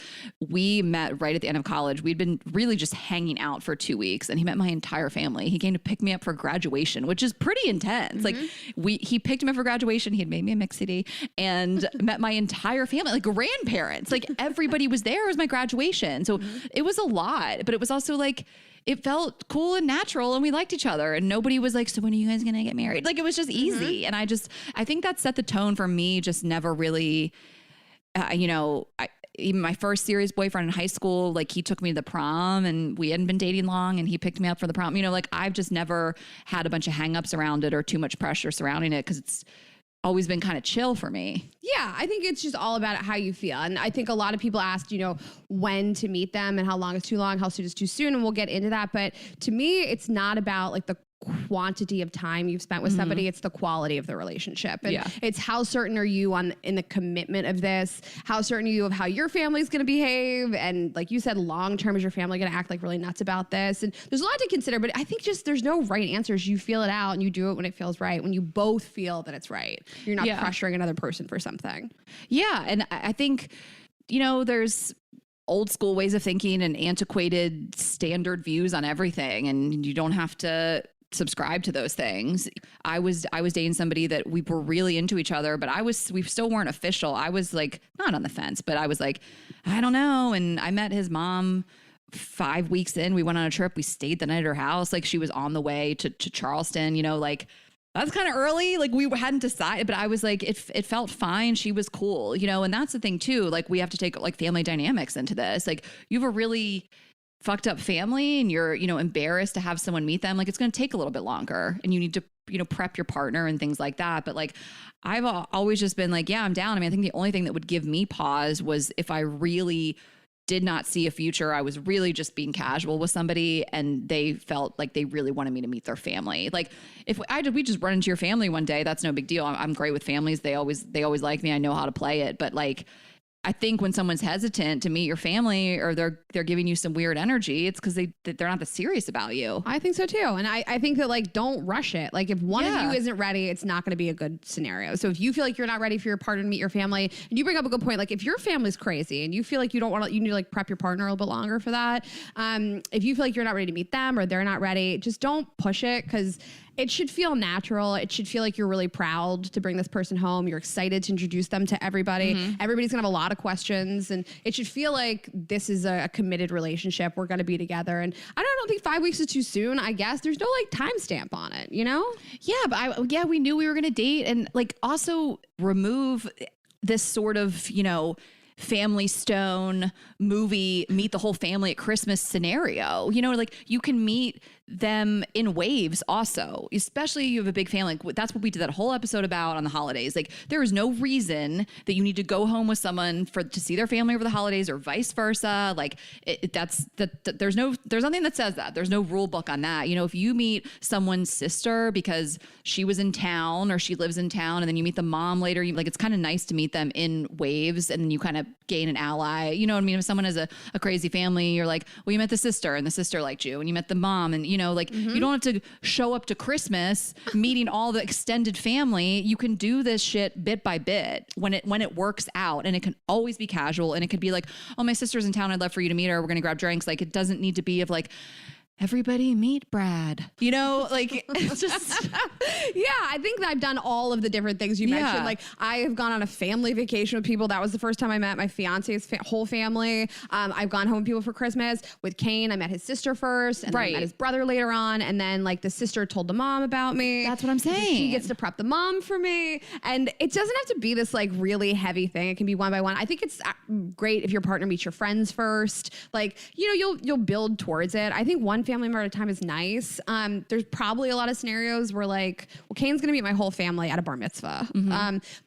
Speaker 1: We met right at the end of college. We'd been really just hanging out for 2 weeks, and he met my entire family. He came to pick me up for graduation, which is pretty intense. Like he picked me up for graduation. He had made me a mix CD and met my entire family, like grandparents, like everybody was there. It was my graduation. So it was a lot, but it was also like, it felt cool and natural, and we liked each other, and nobody was like, so when are you guys going to get married? Like, it was just easy. And I think that set the tone for me, just never really, even my first serious boyfriend in high school, like he took me to the prom and we hadn't been dating long and he picked me up for the prom. You know, like I've just never had a bunch of hangups around it or too much pressure surrounding it, because it's always been kind of chill for me.
Speaker 2: Yeah, I think it's just all about how you feel. And I think a lot of people asked, you know, when to meet them and how long is too long, how soon is too soon. And we'll get into that. But to me, it's not about like the quantity of time you've spent with somebody, it's the quality of the relationship. And it's how certain are you in the commitment of this? How certain are you of how your family's going to behave? And like you said, long term, is your family going to act like really nuts about this? And there's a lot to consider, but I think just there's no right answers. You feel it out and you do it when it feels right, when you both feel that it's right. You're not pressuring another person for something.
Speaker 1: Yeah. And I think, you know, there's old school ways of thinking and antiquated standard views on everything. And you don't have to subscribe to those things. I was dating somebody that we were really into each other, but we still weren't official. I was like, not on the fence, but I was like, I don't know. And I met his mom 5 weeks in. We went on a trip. We stayed the night at her house. Like she was on the way to Charleston, you know, like that's kind of early. Like we hadn't decided, but I was like, it felt fine. She was cool, you know, and that's the thing too. Like we have to take like family dynamics into this. Like you have a really fucked up family and you're, you know, embarrassed to have someone meet them. Like it's going to take a little bit longer and you need to, you know, prep your partner and things like that. But like, I've always just been like, yeah, I'm down. I mean, I think the only thing that would give me pause was if I really did not see a future. I was really just being casual with somebody and they felt like they really wanted me to meet their family. Like if we just run into your family one day, that's no big deal. I'm great with families. They always like me. I know how to play it. But like, I think when someone's hesitant to meet your family or they're giving you some weird energy, it's because they're not that serious about you.
Speaker 2: I think so too. And I think that like, don't rush it. Like if one of you isn't ready, it's not going to be a good scenario. So if you feel like you're not ready for your partner to meet your family, and you bring up a good point, like if your family's crazy and you feel like you need to like prep your partner a little bit longer for that. If you feel like you're not ready to meet them or they're not ready, just don't push it because it should feel natural. It should feel like you're really proud to bring this person home. You're excited to introduce them to everybody. Everybody's gonna have a lot of questions and it should feel like this is a committed relationship. We're gonna be together. And I don't think 5 weeks is too soon, I guess. There's no like timestamp on it, you know?
Speaker 1: Yeah, but we knew we were gonna date and like also remove this sort of, you know, Family Stone movie, meet the whole family at Christmas scenario. You know, like you can meet them in waves also, especially you have a big family. Like, that's what we did that whole episode about on the holidays. Like there is no reason that you need to go home with someone to see their family over the holidays or vice versa. Like there's nothing that says that. There's no rule book on that. You know, if you meet someone's sister because she was in town or she lives in town and then you meet the mom later, like it's kind of nice to meet them in waves and then you kind of gain an ally. You know what I mean? If someone has a crazy family, you're like, well, you met the sister and the sister liked you and you met the mom and, you know, like you don't have to show up to Christmas meeting all the extended family. You can do this shit bit by bit when it works out, and it can always be casual, and it could be like, oh, my sister's in town. I'd love for you to meet her. We're going to grab drinks. Like it doesn't need to be of like, everybody meet Brad, you know, like it's just,
Speaker 2: yeah, I think that I've done all of the different things you mentioned. Like I have gone on a family vacation with people. That was the first time I met my fiance's whole family. I've gone home with people for Christmas. With Kane, I met his sister first and then I met his brother later on. And then like the sister told the mom about me.
Speaker 1: That's what I'm saying.
Speaker 2: She gets to prep the mom for me. And it doesn't have to be this like really heavy thing. It can be one by one. I think it's great if your partner meets your friends first. Like, you know, you'll build towards it. I think one family member at a time is nice. There's probably a lot of scenarios where like, well, Kane's going to meet my whole family at a bar mitzvah.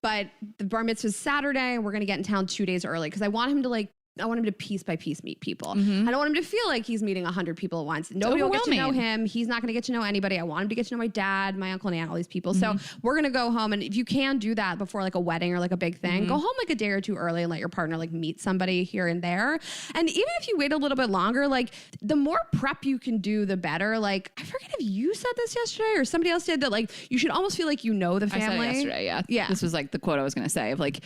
Speaker 2: But the bar mitzvah is Saturday. We're going to get in town 2 days early because I want him to piece by piece meet people. I don't want him to feel like he's meeting 100 people at once. Nobody will get to know him. He's not going to get to know anybody. I want him to get to know my dad, my uncle and aunt, all these people. So we're going to go home. And if you can do that before like a wedding or like a big thing, go home like a day or two early and let your partner like meet somebody here and there. And even if you wait a little bit longer, like the more prep you can do, the better. Like, I forget if you said this yesterday or somebody else did that, like you should almost feel like you know the family.
Speaker 1: I said it yesterday, yeah. This was like the quote I was going to say of like,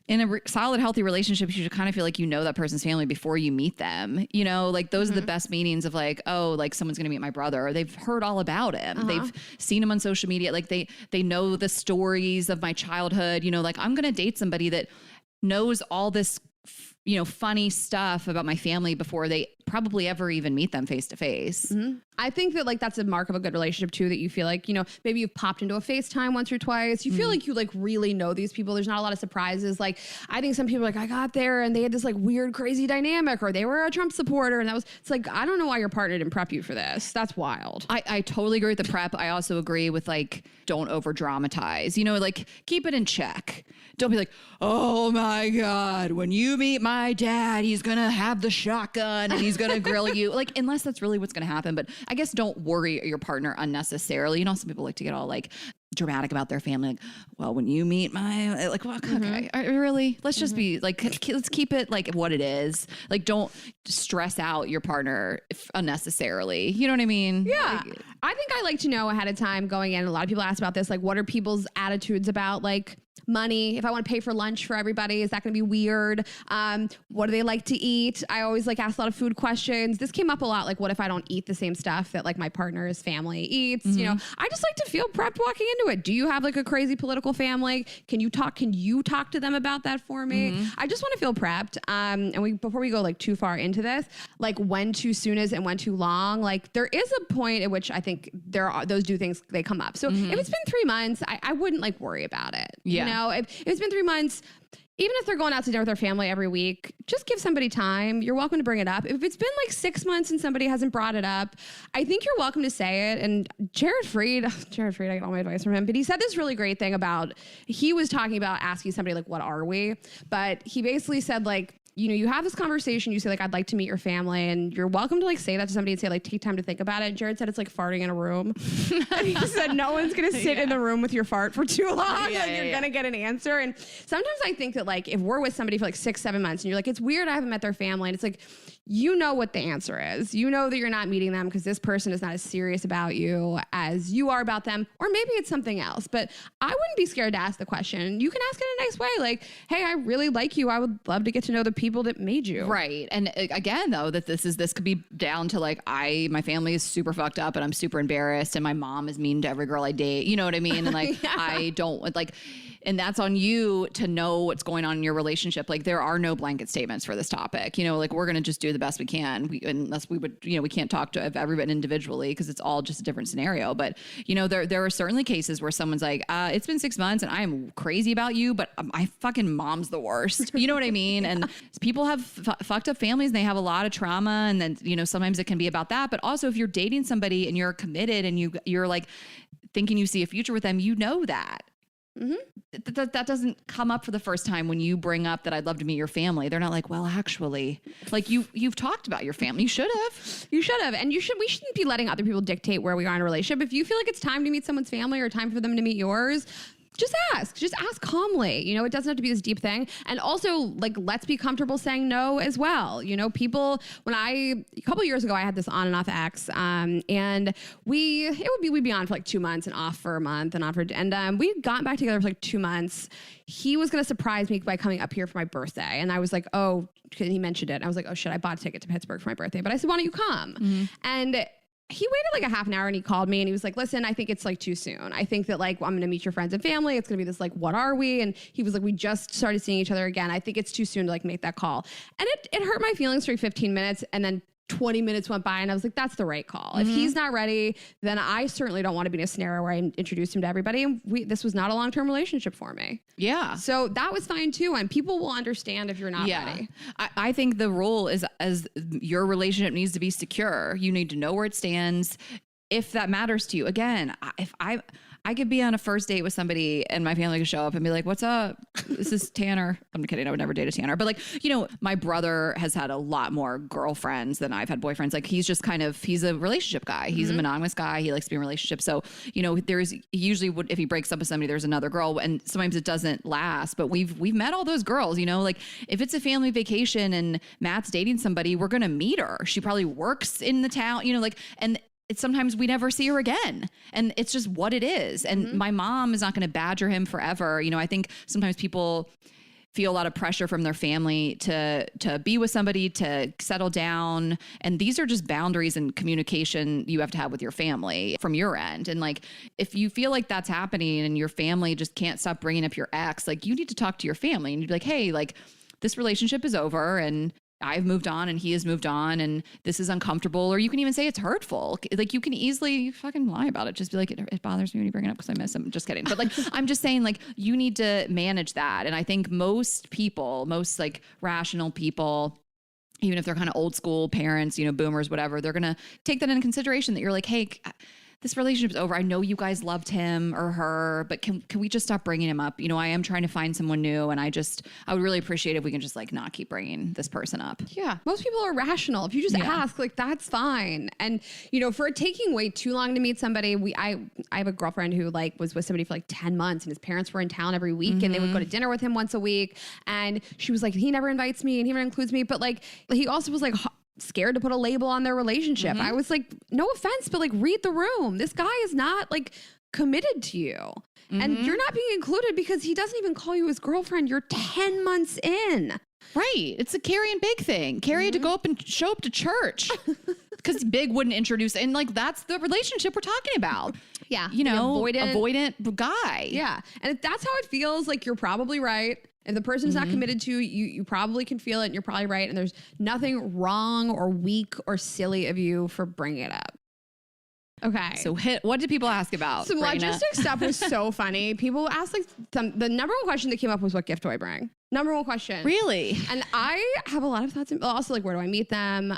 Speaker 1: in a solid, healthy relationship, you should kind of feel like you know that person's family before you meet them. You know, like those are the best meetings of like, oh, like someone's going to meet my brother. Or they've heard all about him. They've seen him on social media. Like they know the stories of my childhood. You know, like I'm going to date somebody that knows all this, you know, funny stuff about my family before they probably ever even meet them face to face.
Speaker 2: I think that like that's a mark of a good relationship too, that you feel like, you know, maybe you've popped into a FaceTime once or twice. You feel like you like really know these people. There's not a lot of surprises. Like I think some people are like, I got there and they had this like weird, crazy dynamic, or they were a Trump supporter. And it's like, I don't know why your partner didn't prep you for this. That's wild.
Speaker 1: I totally agree with the prep. I also agree with like, don't over dramatize, you know, like keep it in check. Don't be like, oh my God, when you meet my dad, he's going to have the shotgun and he's going to grill you. Like, unless that's really what's going to happen. But I guess don't worry your partner unnecessarily. You know, some people like to get all like dramatic about their family. Like, well, when you meet my, like, well, okay, really? Let's just be like, let's keep it like what it is. Like, don't stress out your partner unnecessarily. You know what I mean?
Speaker 2: Yeah.
Speaker 1: Like,
Speaker 2: I think I like to know ahead of time going in. A lot of people ask about this. Like, what are people's attitudes about like money? If I want to pay for lunch for everybody, is that going to be weird? What do they like to eat? I always like ask a lot of food questions. This came up a lot. Like, what if I don't eat the same stuff that like my partner's family eats? You know, I just like to feel prepped walking into it. Do you have like a crazy political family? Can you talk to them about that for me? I just want to feel prepped. And before we go like too far into this, like when too soon is and when too long, like there is a point at which I think those things, they come up. So if it's been 3 months, I wouldn't like worry about it.
Speaker 1: Yeah.
Speaker 2: You know, if it's been 3 months, even if they're going out to dinner with their family every week, just give somebody time. You're welcome to bring it up. If it's been like 6 months and somebody hasn't brought it up, I think you're welcome to say it. And Jared Fried, I get all my advice from him, but he said this really great thing he was talking about asking somebody like, what are we? But he basically said like, you know, you have this conversation, you say like, I'd like to meet your family, and you're welcome to like say that to somebody and say like, take time to think about it. Jared said it's like farting in a room. And he said no one's going to sit in the room with your fart for too long. You're going to get an answer. And sometimes I think that like, if we're with somebody for like 6-7 months and you're like, it's weird, I haven't met their family. And it's like, you know what the answer is. You know that you're not meeting them because this person is not as serious about you as you are about them. Or maybe it's something else. But I wouldn't be scared to ask the question. You can ask it in a nice way. Like, hey, I really like you. I would love to get to know the people that made you.
Speaker 1: Right. And again, though, that this could be down to like, my family is super fucked up and I'm super embarrassed and my mom is mean to every girl I date. You know what I mean? And like, I don't like, and that's on you to know what's going on in your relationship. Like, there are no blanket statements for this topic. You know, like, we're going to just do the best we can. Unless we would, you know, we can't talk to everyone individually because it's all just a different scenario. But, you know, there are certainly cases where someone's like, it's been 6 months and I am crazy about you, but my fucking mom's the worst. You know what I mean? And people have fucked up families and they have a lot of trauma. And then, you know, sometimes it can be about that. But also if you're dating somebody and you're committed and you're like thinking you see a future with them, you know that. That doesn't come up for the first time when you bring up that I'd love to meet your family. They're not like, well, actually, like you've talked about your family. You should have. And we shouldn't be letting other people dictate where we are in a relationship. If you feel like it's time to meet someone's family or time for them to meet yours, just ask calmly. You know, it doesn't have to be this deep thing. And also like, let's be comfortable saying no as well. You know, people, a couple of years ago, I had this on and off ex, and we'd be on for like 2 months and off for a month and we'd gotten back together for like 2 months. He was going to surprise me by coming up here for my birthday. And I was like, oh, he mentioned it. I was like, oh shit, I bought a ticket to Pittsburgh for my birthday. But I said, why don't you come? And he waited like a half an hour and he called me and he was like, listen, I think it's like too soon. I think that like, I'm going to meet your friends and family. It's going to be this like, what are we? And he was like, we just started seeing each other again. I think it's too soon to like make that call. And it hurt my feelings for 15 minutes. And then 20 minutes went by and I was like, that's the right call. If he's not ready, then I certainly don't want to be in a scenario where I introduce him to everybody. And this was not a long-term relationship for me. Yeah. So that was fine too. And people will understand if you're not ready. I think the rule is, as your relationship needs to be secure, you need to know where it stands. If that matters to you, again, if I could be on a first date with somebody and my family could show up and be like, what's up? This is Tanner. I'm kidding. I would never date a Tanner. But like, you know, my brother has had a lot more girlfriends than I've had boyfriends. Like he's just he's a relationship guy. He's a monogamous guy. He likes to be in relationships. So, you know, if he breaks up with somebody, there's another girl and sometimes it doesn't last, but we've met all those girls, you know, like if it's a family vacation and Matt's dating somebody, we're going to meet her. She probably works in the town, you know, like, and it's sometimes we never see her again and it's just what it is. And my mom is not going to badger him forever. You know, I think sometimes people feel a lot of pressure from their family to be with somebody, to settle down. And these are just boundaries and communication you have to have with your family from your end. And like, if you feel like that's happening and your family just can't stop bringing up your ex, like you need to talk to your family and you'd be like, hey, like this relationship is over and I've moved on and he has moved on and this is uncomfortable. Or you can even say it's hurtful. Like you can easily fucking lie about it. Just be like, it bothers me when you bring it up because I miss him. Just kidding. But like, I'm just saying like, you need to manage that. And I think most like rational people, even if they're kind of old school parents, you know, boomers, whatever, they're going to take that into consideration that you're like, hey, this relationship's over. I know you guys loved him or her, but can we just stop bringing him up? You know, I am trying to find someone new, and I would really appreciate if we can just like not keep bringing this person up.
Speaker 2: Yeah. Most people are rational. If you just ask, like, that's fine. And, you know, for it taking way too long to meet somebody, I have a girlfriend who like was with somebody for like 10 months and his parents were in town every week and they would go to dinner with him once a week. And she was like, he never invites me and he never includes me. But like, he also was like, scared to put a label on their relationship. I was like, no offense, but like read the room. This guy is not like committed to you. And you're not being included because he doesn't even call you his girlfriend. You're 10 months in.
Speaker 1: Right. It's a Carrie and Big thing. Carrie had to go up and show up to church because Big wouldn't introduce. And like, that's the relationship we're talking about.
Speaker 2: Yeah.
Speaker 1: You know, avoidant guy.
Speaker 2: Yeah. And if that's how it feels, like you're probably right. If the person's not committed to you probably can feel it and you're probably right. And there's nothing wrong or weak or silly of you for bringing it up. Okay.
Speaker 1: So what did people ask about?
Speaker 2: Some
Speaker 1: Rayna?
Speaker 2: logistics stuff was so funny. People asked like the number one question that came up was, what gift do I bring? Number one question.
Speaker 1: Really?
Speaker 2: And I have a lot of thoughts. Also, like, where do I meet them?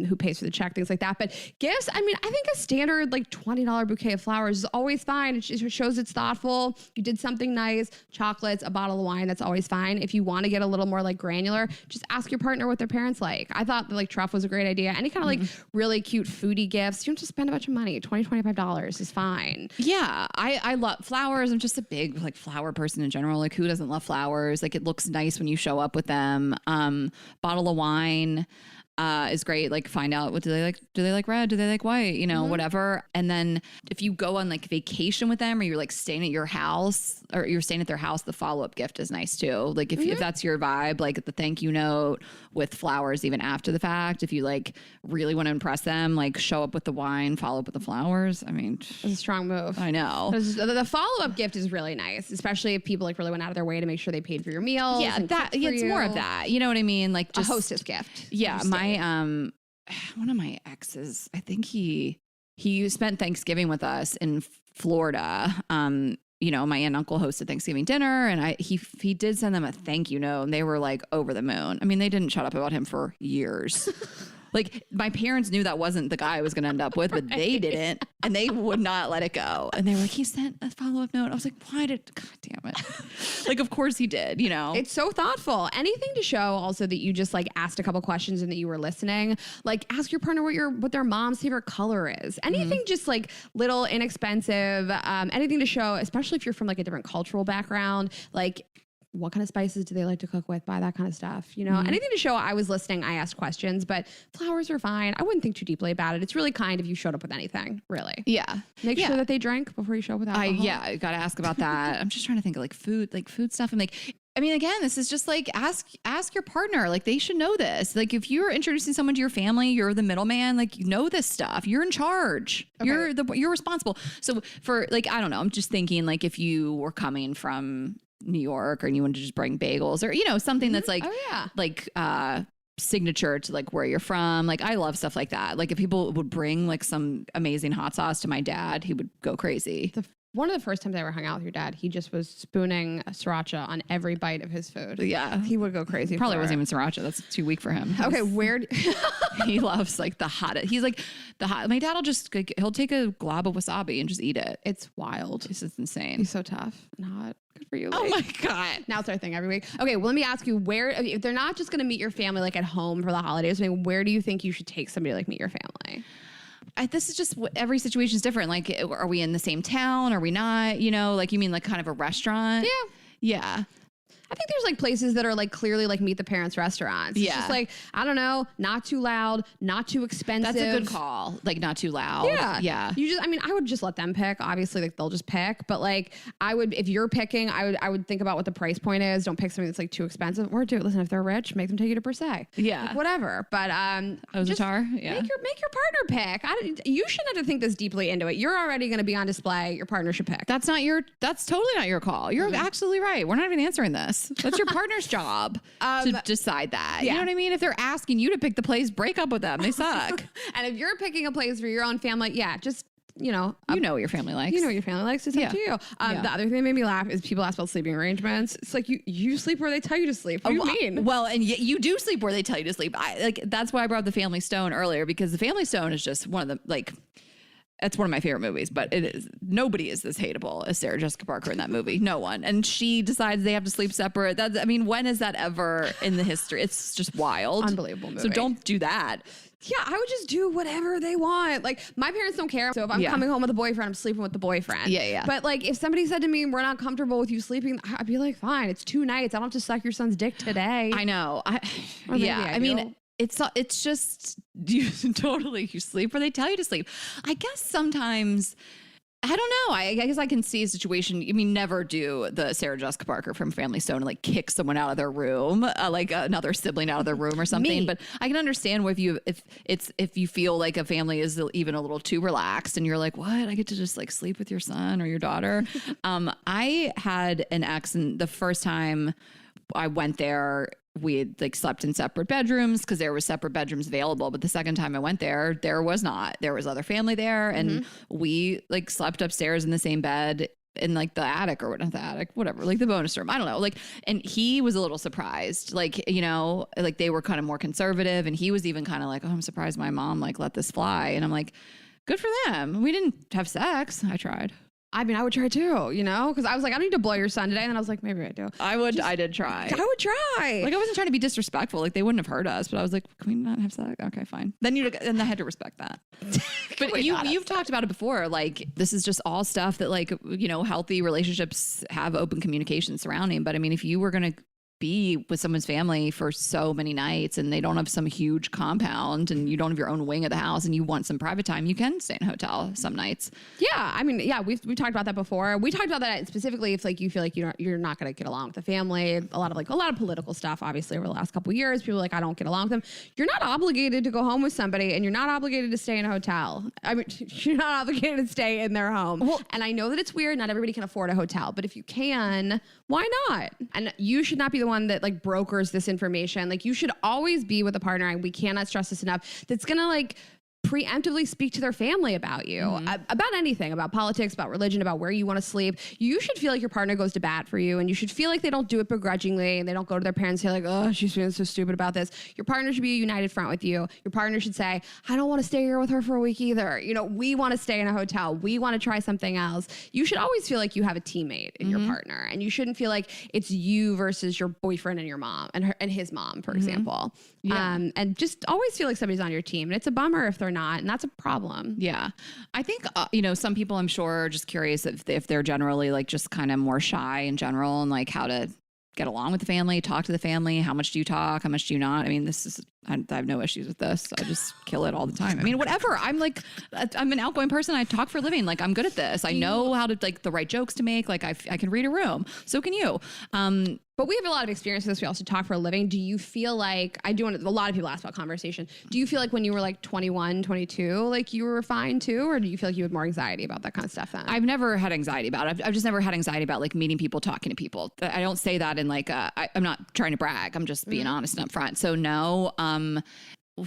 Speaker 2: Who pays for the check? Things like that. But gifts, I mean, I think a standard like $20 bouquet of flowers is always fine. It shows it's thoughtful. You did something nice. Chocolates, a bottle of wine, that's always fine. If you want to get a little more like granular, just ask your partner what their parents like. I thought that, like, truff was a great idea. Any kind of like really cute foodie gifts. You don't have to spend a bunch of money. $20, $25 is fine.
Speaker 1: Yeah. I love flowers. I'm just a big like flower person in general. Like, who doesn't love flowers? Like, it looks nice when you show up with them. Bottle of wine is great. Like, find out, what do they like? Do they like red? Do they like white? You know, whatever. And then if you go on like vacation with them, or you're like staying at your house, or you're staying at their house, the follow-up gift is nice too. Like, if that's your vibe, like the thank you note with flowers even after the fact. If you like really want to impress them, like show up with the wine, follow up with the flowers. I mean,
Speaker 2: it's a strong move.
Speaker 1: I know.
Speaker 2: The follow-up gift is really nice, especially if people like really went out of their way to make sure they paid for your meals.
Speaker 1: Yeah, it's more of that. You know what I mean? Like, just
Speaker 2: a hostess gift.
Speaker 1: Yeah, my one of my exes, I think he spent Thanksgiving with us in Florida. You know, my aunt and uncle hosted Thanksgiving dinner, and he did send them a thank you note, and they were like over the moon. I mean, they didn't shut up about him for years. Like, my parents knew that wasn't the guy I was going to end up with, but they didn't, and they would not let it go. And they were like, he sent a follow-up note. I was like, God damn it. Like, of course he did, you know.
Speaker 2: It's so thoughtful. Anything to show also that you just like asked a couple questions and that you were listening. Like, ask your partner what their mom's favorite color is. Anything just like little, inexpensive, anything to show, especially if you're from like a different cultural background, like, what kind of spices do they like to cook with? Buy that kind of stuff. You know, anything to show I was listening. I asked questions, but flowers are fine. I wouldn't think too deeply about it. It's really kind if you showed up with anything, really.
Speaker 1: Yeah.
Speaker 2: Make sure that they drank before you show up with alcohol.
Speaker 1: I got to ask about that. I'm just trying to think of like food stuff. And like, I mean, again, this is just like, ask your partner. Like, they should know this. Like, if you're introducing someone to your family, you're the middleman, like, you know this stuff. You're in charge. Okay. You're responsible. So for like, I don't know, I'm just thinking like, if you were coming from New York, or you want to just bring bagels, or, you know, something that's like, signature to like where you're from. Like, I love stuff like that. Like, if people would bring like some amazing hot sauce to my dad, he would go crazy.
Speaker 2: One of the first times I ever hung out with your dad, he just was spooning sriracha on every bite of his food.
Speaker 1: Yeah.
Speaker 2: He would go crazy.
Speaker 1: Probably wasn't even sriracha. That's too weak for him.
Speaker 2: Okay,
Speaker 1: he loves like the hottest. He's like my dad will just like, he'll take a glob of wasabi and just eat it.
Speaker 2: It's wild.
Speaker 1: This is insane.
Speaker 2: He's so tough and hot. Good for you.
Speaker 1: Oh my God.
Speaker 2: Now it's our thing every week. Okay, well, let me ask you, if they're not just going to meet your family like at home for the holidays, I mean, where do you think you should take somebody to like meet your family?
Speaker 1: This is just every situation is different. Like, are we in the same town? Are we not? You know, like, you mean like kind of a restaurant? Yeah.
Speaker 2: I think there's like places that are like clearly like meet the parents restaurants. It's just like, I don't know, not too loud, not too expensive.
Speaker 1: That's a good call. Like, not too loud. Yeah.
Speaker 2: I would just let them pick. Obviously, like, they'll just pick. But like, if you're picking, I would think about what the price point is. Don't pick something that's like too expensive. Or listen, if they're rich, make them take you to Per Se.
Speaker 1: Yeah.
Speaker 2: Like, whatever. But
Speaker 1: just Yeah.
Speaker 2: Make your partner pick. You shouldn't have to think this deeply into it. You're already going to be on display. Your partner should pick.
Speaker 1: That's totally not your call. You're absolutely right. We're not even answering this. That's your partner's job to decide that. You know what I mean? If they're asking you to pick the place, break up with them. They suck.
Speaker 2: And if you're picking a place for your own family, just, you know what
Speaker 1: your family likes.
Speaker 2: You know what your family likes. It's up to you. The other thing that made me laugh is people ask about sleeping arrangements. It's like, you sleep where they tell you to sleep. What do you mean?
Speaker 1: Well, and you do sleep where they tell you to sleep. That's why I brought up the family stone earlier, because the family stone is just one of the, like, it's one of my favorite movies, but nobody is this hateable as Sarah Jessica Parker in that movie. No one. And she decides they have to sleep separate. When is that ever in the history? It's just wild.
Speaker 2: Unbelievable movie.
Speaker 1: So don't do that.
Speaker 2: Yeah, I would just do whatever they want. Like, my parents don't care. So if I'm coming home with a boyfriend, I'm sleeping with the boyfriend.
Speaker 1: Yeah.
Speaker 2: But like, if somebody said to me, we're not comfortable with you sleeping, I'd be like, fine, it's 2 nights. I don't have to suck your son's dick today.
Speaker 1: I know. It's just you sleep where they tell you to sleep. I guess sometimes, I don't know. I guess I can see a situation. Never do the Sarah Jessica Parker from Family Stone and like kick someone out of their room, like another sibling out of their room or something. But I can understand if you feel like a family is even a little too relaxed and you're like, what? I get to just like sleep with your son or your daughter. I had an ex, and the first time I went there, we had like slept in separate bedrooms because there was separate bedrooms available. But the second time I went there was not. There was other family there, and we like slept upstairs in the same bed in like the attic or not the attic, whatever, like the bonus room. I don't know. Like, and he was a little surprised, like, like they were kind of more conservative, and he was even kind of like, oh, I'm surprised my mom like let this fly. And I'm like, good for them. We didn't have sex. I tried.
Speaker 2: I would try too, because I was like, I don't need to blow your son today. And then I was like, maybe I do.
Speaker 1: I did try.
Speaker 2: I would try.
Speaker 1: Like, I wasn't trying to be disrespectful. Like, they wouldn't have heard us, but I was like, can we not have sex? Okay, fine. Then I had to respect that. But you've talked about it before. Like, this is just all stuff that like, healthy relationships have open communication surrounding. But if you were going to be with someone's family for so many nights and they don't have some huge compound and you don't have your own wing of the house and you want some private time, you can stay in a hotel some nights.
Speaker 2: Yeah. We've talked about that before. We talked about that specifically if like you feel like you're not going to get along with the family. A lot of political stuff, obviously, over the last couple of years, people are like, I don't get along with them. You're not obligated to go home with somebody, and you're not obligated to stay in a hotel. You're not obligated to stay in their home. Well, and I know that it's weird. Not everybody can afford a hotel, but if you can, why not? And you should not be the one that like brokers this information. Like, you should always be with a partner, and we cannot stress this enough, that's gonna like preemptively speak to their family about you, about anything, about politics, about religion, about where you want to sleep. You should feel like your partner goes to bat for you, and you should feel like they don't do it begrudgingly, and they don't go to their parents and say like, oh, she's feeling so stupid about this. Your partner should be a united front with you. Your partner should say, I don't want to stay here with her for a week either. We want to stay in a hotel. We want to try something else. You should always feel like you have a teammate in your partner, and you shouldn't feel like it's you versus your boyfriend and your mom and his mom, for example. Yeah. And just always feel like somebody's on your team. And it's a bummer if they're not, and that's a problem.
Speaker 1: Yeah. I think, some people, I'm sure, are just curious if they're generally like just kind of more shy in general and like how to get along with the family, talk to the family. How much do you talk? How much do you not? I have no issues with this. I just kill it all the time. Whatever. I'm an outgoing person. I talk for a living. Like, I'm good at this. I know how to like the right jokes to make. Like I can read a room. So can you.
Speaker 2: But we have a lot of experience with this. We also talk for a living. Do you feel like, a lot of people ask about conversation. Do you feel like when you were like 21, 22, like you were fine too? Or do you feel like you had more anxiety about that kind of stuff then?
Speaker 1: I've never had anxiety about it. I've just never had anxiety about like meeting people, talking to people. I don't say that in like, I'm not trying to brag. I'm just being honest and upfront. So no,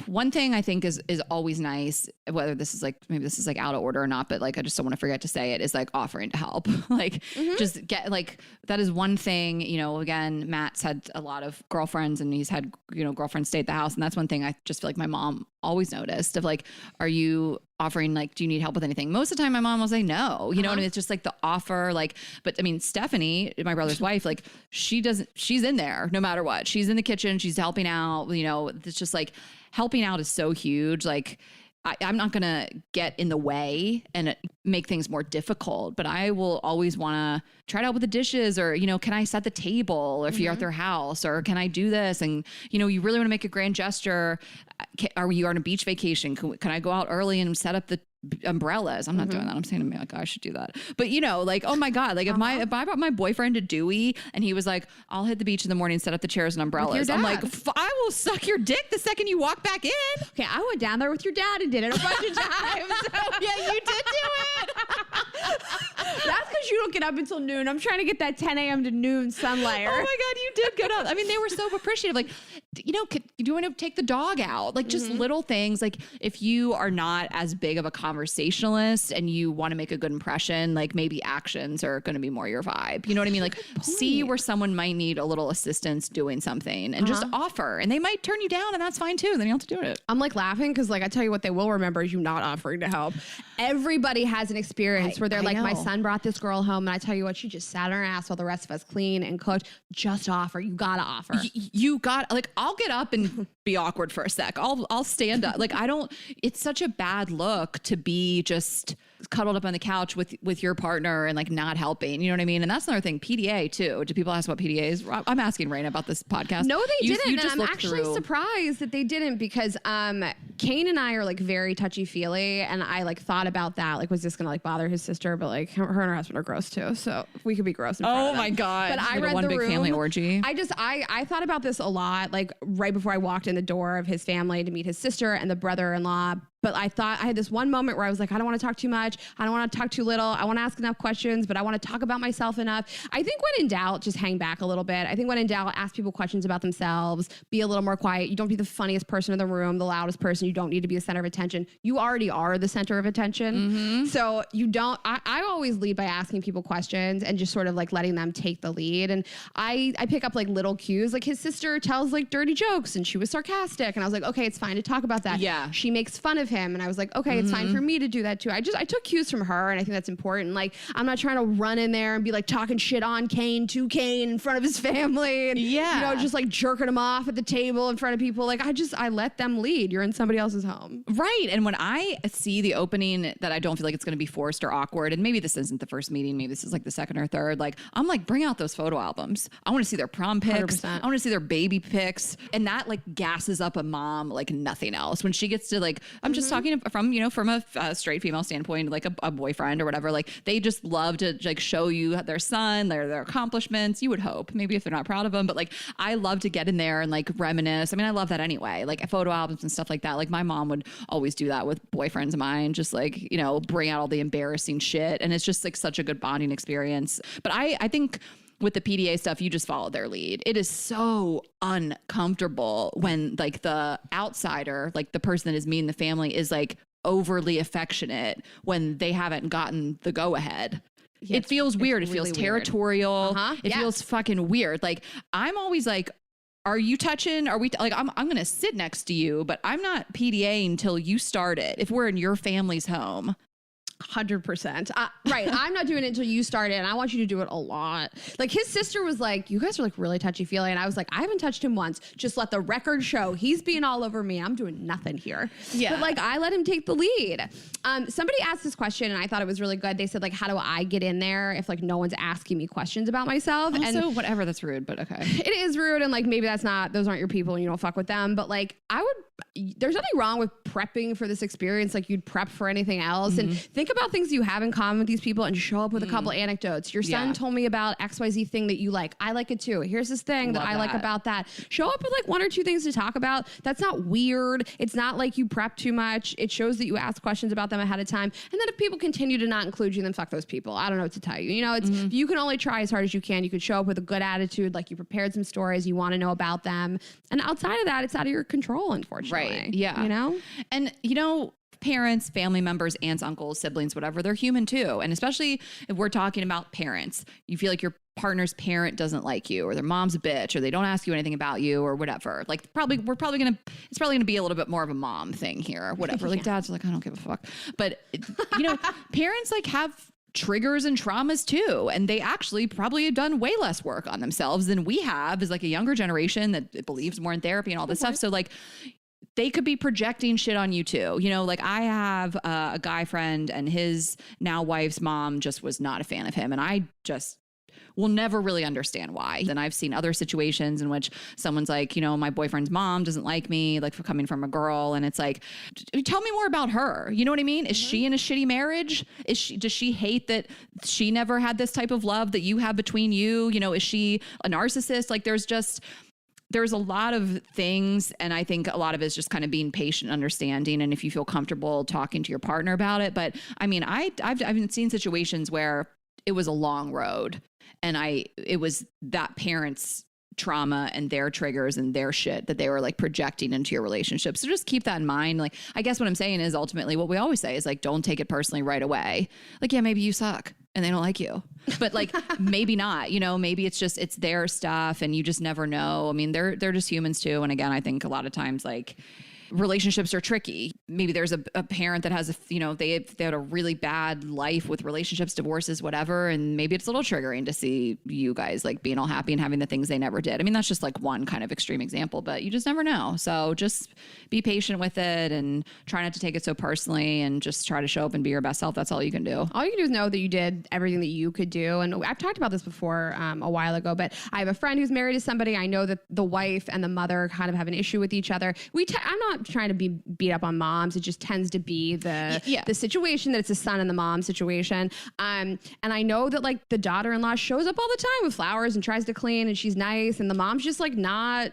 Speaker 1: one thing I think is always nice, whether this is like, maybe this is like out of order or not, but like, I just don't want to forget to say it, is like offering to help. Like just get like, that is one thing, again, Matt's had a lot of girlfriends and he's had, girlfriends stay at the house. And that's one thing I just feel like my mom always noticed of like, are you offering, like, do you need help with anything? Most of the time my mom will say no, what I mean? It's just like the offer, like, but Stephanie, my brother's wife, like she's in there no matter what. She's in the kitchen. She's helping out, it's just like helping out is so huge. Like I'm not going to get in the way and make things more difficult, but I will always want to try to help with the dishes or, can I set the table if you're at their house, or can I do this? And, you really want to make a grand gesture. Are you on a beach vacation? Can I go out early and set up the umbrellas? I'm not doing that. I'm saying to me, like, I should do that. But like, oh my God, like if I brought my boyfriend to Dewey and he was like, I'll hit the beach in the morning, set up the chairs and umbrellas. I'm like, I will suck your dick the second you walk back in.
Speaker 2: Okay. I went down there with your dad and did it a bunch of times.
Speaker 1: So yeah, you did do it.
Speaker 2: That's because you don't get up until noon. I'm trying to get that 10 a.m. to noon sunlight.
Speaker 1: Oh my God, you did get up. They were so appreciative. Like, you know, do you want to take the dog out? Like just little things. Like if you are not as big of a conversationalist and you want to make a good impression, like maybe actions are going to be more your vibe. You know what I mean? Like see where someone might need a little assistance doing something and just offer, and they might turn you down, and that's fine too. Then you don't have to do it.
Speaker 2: I'm like laughing because like I tell you what they will remember is you not offering to help. Everybody has an experience where they're like, my son brought this girl home, and I tell you what, she just sat on her ass while the rest of us clean and cooked. Just offer. You gotta offer.
Speaker 1: You got, like, I'll get up and be awkward for a sec. I'll stand up. Like it's such a bad look to be just cuddled up on the couch with your partner and like not helping. You know what I mean? And that's another thing. PDA too. Do people ask about PDAs? I'm asking Rayna about this podcast.
Speaker 2: No, they didn't. And I'm actually surprised that they didn't, because Kane and I are like very touchy feely, and I like thought about that. Like, was this gonna like bother his sister? But like her and her husband are gross too, so we could be gross in front of them.
Speaker 1: My god!
Speaker 2: But I
Speaker 1: like
Speaker 2: read
Speaker 1: one
Speaker 2: the
Speaker 1: big
Speaker 2: room.
Speaker 1: Family orgy.
Speaker 2: I thought about this a lot. Like right before I walked in the door of his family to meet his sister and the brother-in-law. But I thought I had this one moment where I was like, I don't want to talk too much. I don't want to talk too little. I want to ask enough questions, but I want to talk about myself enough. I think when in doubt, just hang back a little bit. I think when in doubt, ask people questions about themselves. Be a little more quiet. You don't be the funniest person in the room, the loudest person. You don't need to be the center of attention. You already are the center of attention. So you don't, I always lead by asking people questions and just sort of like letting them take the lead. And I pick up like little cues. Like his sister tells like dirty jokes and she was sarcastic. And I was like, okay, it's fine to talk about that.
Speaker 1: Yeah.
Speaker 2: She makes fun of him. And I was like, okay, it's fine for me to do that too. I took cues from her, and I think that's important. Like, I'm not trying to run in there and be like talking shit on Kane to Kane in front of his family. And, you know, just like jerking him off at the table in front of people. Like, I let them lead. You're in somebody else's home.
Speaker 1: Right. And when I see the opening that I don't feel like it's going to be forced or awkward, and maybe this isn't the first meeting, maybe this is like the second or third, like, I'm like, bring out those photo albums. I want to see their prom pics.
Speaker 2: 100%.
Speaker 1: I want to see their baby pics. And that like gasses up a mom like nothing else. When she gets to like, I'm just talking from, you know, from a straight female standpoint, like a boyfriend or whatever, like they just love to like show you their son, their accomplishments. You would hope, maybe if they're not proud of them, but like I love to get in there and like reminisce. I mean, I love that anyway, like photo albums and stuff like that. Like my mom would always do that with boyfriends of mine, just like, you know, bring out all the embarrassing shit. And it's just like such a good bonding experience. But I think with the PDA stuff, you just follow their lead. It is so uncomfortable when like the outsider, like the person that is meeting the family, is like overly affectionate when they haven't gotten the go ahead. Yeah, it feels weird. It feels territorial. It feels fucking weird. Like I'm always like, are you touching? Are we like, I'm going to sit next to you, but I'm not PDAing until you start it. If we're in your family's home.
Speaker 2: 100%. Right. I'm not doing it until you start it, and I want you to do it a lot. Like his sister was like, you guys are like really touchy-feely. And I was like, I haven't touched him once. Just let the record show. He's being all over me. I'm doing nothing here. Yeah. But like I let him take the lead. Somebody asked this question and I thought it was really good. They said like, how do I get in there if like no one's asking me questions about myself?
Speaker 1: Also, and whatever, that's rude, but okay.
Speaker 2: It is rude, and like maybe those aren't your people and you don't fuck with them. But like there's nothing wrong with prepping for this experience like you'd prep for anything else. And think about things you have in common with these people and show up with a couple anecdotes. Your son told me about XYZ thing that you like. I like it too. Here's this thing that I like about that. Show up with like one or two things to talk about. That's not weird. It's not like you prep too much. It shows that you ask questions about them ahead of time. And then if people continue to not include you, then fuck those people. I don't know what to tell you. You know, it's you can only try as hard as you can. You could show up with a good attitude, like you prepared some stories, you want to know about them. And outside of that, it's out of your control, unfortunately.
Speaker 1: Right. Yeah.
Speaker 2: You know?
Speaker 1: And you know, parents, family members, aunts, uncles, siblings, whatever, they're human too. And especially if we're talking about parents, you feel like your partner's parent doesn't like you, or their mom's a bitch, or they don't ask you anything about you, or whatever. Like it's probably gonna be a little bit more of a mom thing here, or whatever. Like dad's like, I don't give a fuck. But you know, parents like have triggers and traumas too, and they actually probably have done way less work on themselves than we have as like a younger generation that believes more in therapy and all this stuff. So like they could be projecting shit on you too. You know, like I have a guy friend, and his now wife's mom just was not a fan of him. And I just will never really understand why. And I've seen other situations in which someone's like, you know, my boyfriend's mom doesn't like me, like for coming from a girl. And it's like, tell me more about her. You know what I mean? Is she in a shitty marriage? Does she hate that she never had this type of love that you have between you? You know, is she a narcissist? Like there's a lot of things, and I think a lot of it is just kind of being patient, understanding, and if you feel comfortable talking to your partner about it. But I mean, I've seen situations where it was a long road, and it was that parent's trauma and their triggers and their shit that they were like projecting into your relationship. So just keep that in mind. Like, I guess what I'm saying is ultimately what we always say is like, don't take it personally right away. Like, yeah, maybe you suck and they don't like you, but like, maybe not, you know, maybe it's just, it's their stuff and you just never know. I mean, they're just humans too. And again, I think a lot of times like relationships are tricky. Maybe there's a parent that has they had a really bad life with relationships, divorces, whatever. And maybe it's a little triggering to see you guys like being all happy and having the things they never did. I mean, that's just like one kind of extreme example, but you just never know. So just be patient with it and try not to take it so personally and just try to show up and be your best self. That's all you can do.
Speaker 2: All you can do is know that you did everything that you could do. And I've talked about this before a while ago, but I have a friend who's married to somebody. I know that the wife and the mother kind of have an issue with each other. I'm not trying to be beat up on moms. It just tends to be the situation that it's a son and the mom situation. And I know that like the daughter-in-law shows up all the time with flowers and tries to clean and she's nice. And the mom's just like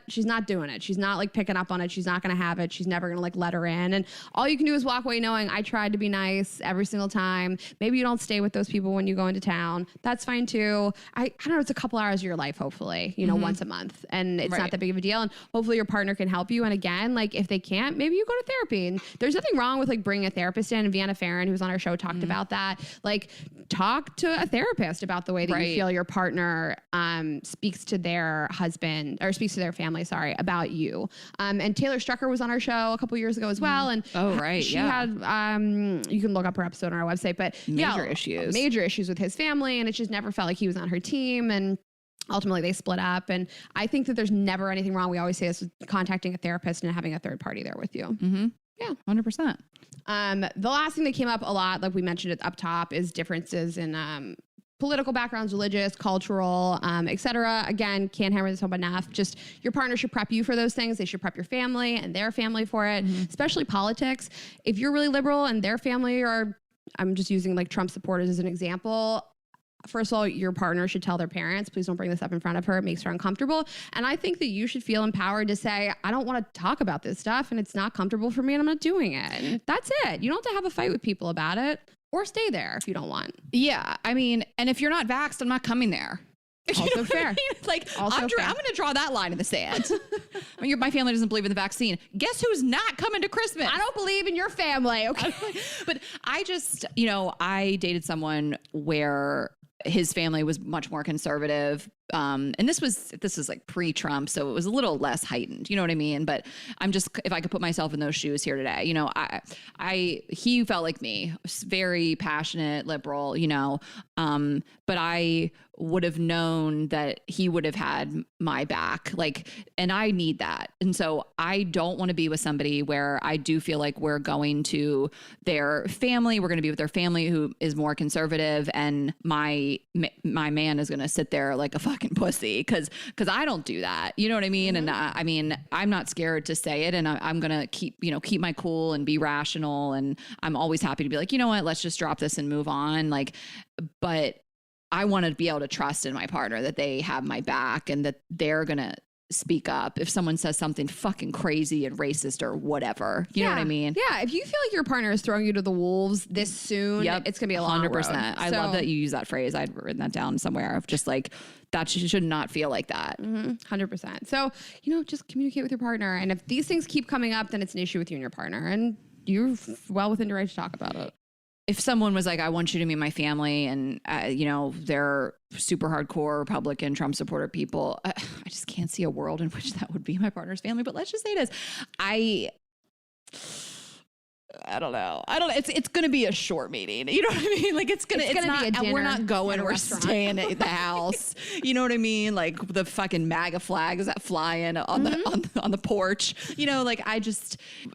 Speaker 2: she's not doing it. She's not like picking up on it. She's not going to have it. She's never going to like let her in. And all you can do is walk away knowing I tried to be nice every single time. Maybe you don't stay with those people when you go into town. That's fine too. I don't know. It's a couple hours of your life, hopefully, once a month. And it's not that big of a deal. And hopefully your partner can help you. And again, like if they can't, maybe you go to therapy. And there's nothing wrong with like bringing a therapist in. And Vienna Farron, who's on our show, talked about that. Like talk to a therapist about the way that you feel your partner speaks to their husband or speaks to their family, about you. And Taylor Strucker was on our show a couple years ago as well. And she had, you can look up her episode on our website, but major issues with his family. And it just never felt like he was on her team. And ultimately they split up. And I think that there's never anything wrong. We always say this with contacting a therapist and having a third party there with you.
Speaker 1: Mm-hmm. Yeah, 100%.
Speaker 2: The last thing that came up a lot, like we mentioned it up top, is differences in political backgrounds, religious, cultural, et cetera. Again, can't hammer this home enough. Just your partner should prep you for those things. They should prep your family and their family for it, especially politics. If you're really liberal and their family are, I'm just using like Trump supporters as an example. First of all, your partner should tell their parents, please don't bring this up in front of her. It makes her uncomfortable. And I think that you should feel empowered to say, I don't want to talk about this stuff and it's not comfortable for me and I'm not doing it. And that's it. You don't have to have a fight with people about it or stay there if you don't want.
Speaker 1: Yeah. I mean, and if you're not vaxxed, I'm not coming there.
Speaker 2: Also fair.
Speaker 1: I mean? Like, I'm going to draw that line in the sand. I mean, my family doesn't believe in the vaccine. Guess who's not coming to Christmas?
Speaker 2: I don't believe in your family. Okay.
Speaker 1: But I just, I dated someone where his family was much more conservative. And this is like pre-Trump, so it was a little less heightened, you know what I mean? But I'm just, if I could put myself in those shoes here today, he felt like me, very passionate, liberal, but I would have known that he would have had my back, like, and I need that. And so I don't want to be with somebody where I do feel like we're going to their family, we're going to be with their family who is more conservative, and my man is going to sit there like a fucking pussy because I don't do that. You know what I mean? Mm-hmm. And I mean, I'm not scared to say it, and I'm going to keep my cool and be rational. And I'm always happy to be like, you know what, let's just drop this and move on. Like, but I want to be able to trust in my partner that they have my back and that they're going to speak up if someone says something fucking crazy and racist or whatever. You know what I mean?
Speaker 2: Yeah. If you feel like your partner is throwing you to the wolves this soon, it's going to be a long 100%. Road.
Speaker 1: I love that you use that phrase. I'd written that down somewhere of just like, that should not feel like that.
Speaker 2: 100%. So, just communicate with your partner. And if these things keep coming up, then it's an issue with you and your partner. And you're well within your right to talk about it.
Speaker 1: If someone was like, I want you to meet my family, and, they're super hardcore Republican, Trump supporter people, I just can't see a world in which that would be my partner's family. But let's just say it is. I don't know. It's going to be a short meeting. You know what I mean? Like it's not, be a dinner, we're not going, we're staying at the house. You know what I mean? Like the fucking MAGA flags that fly in on the porch, like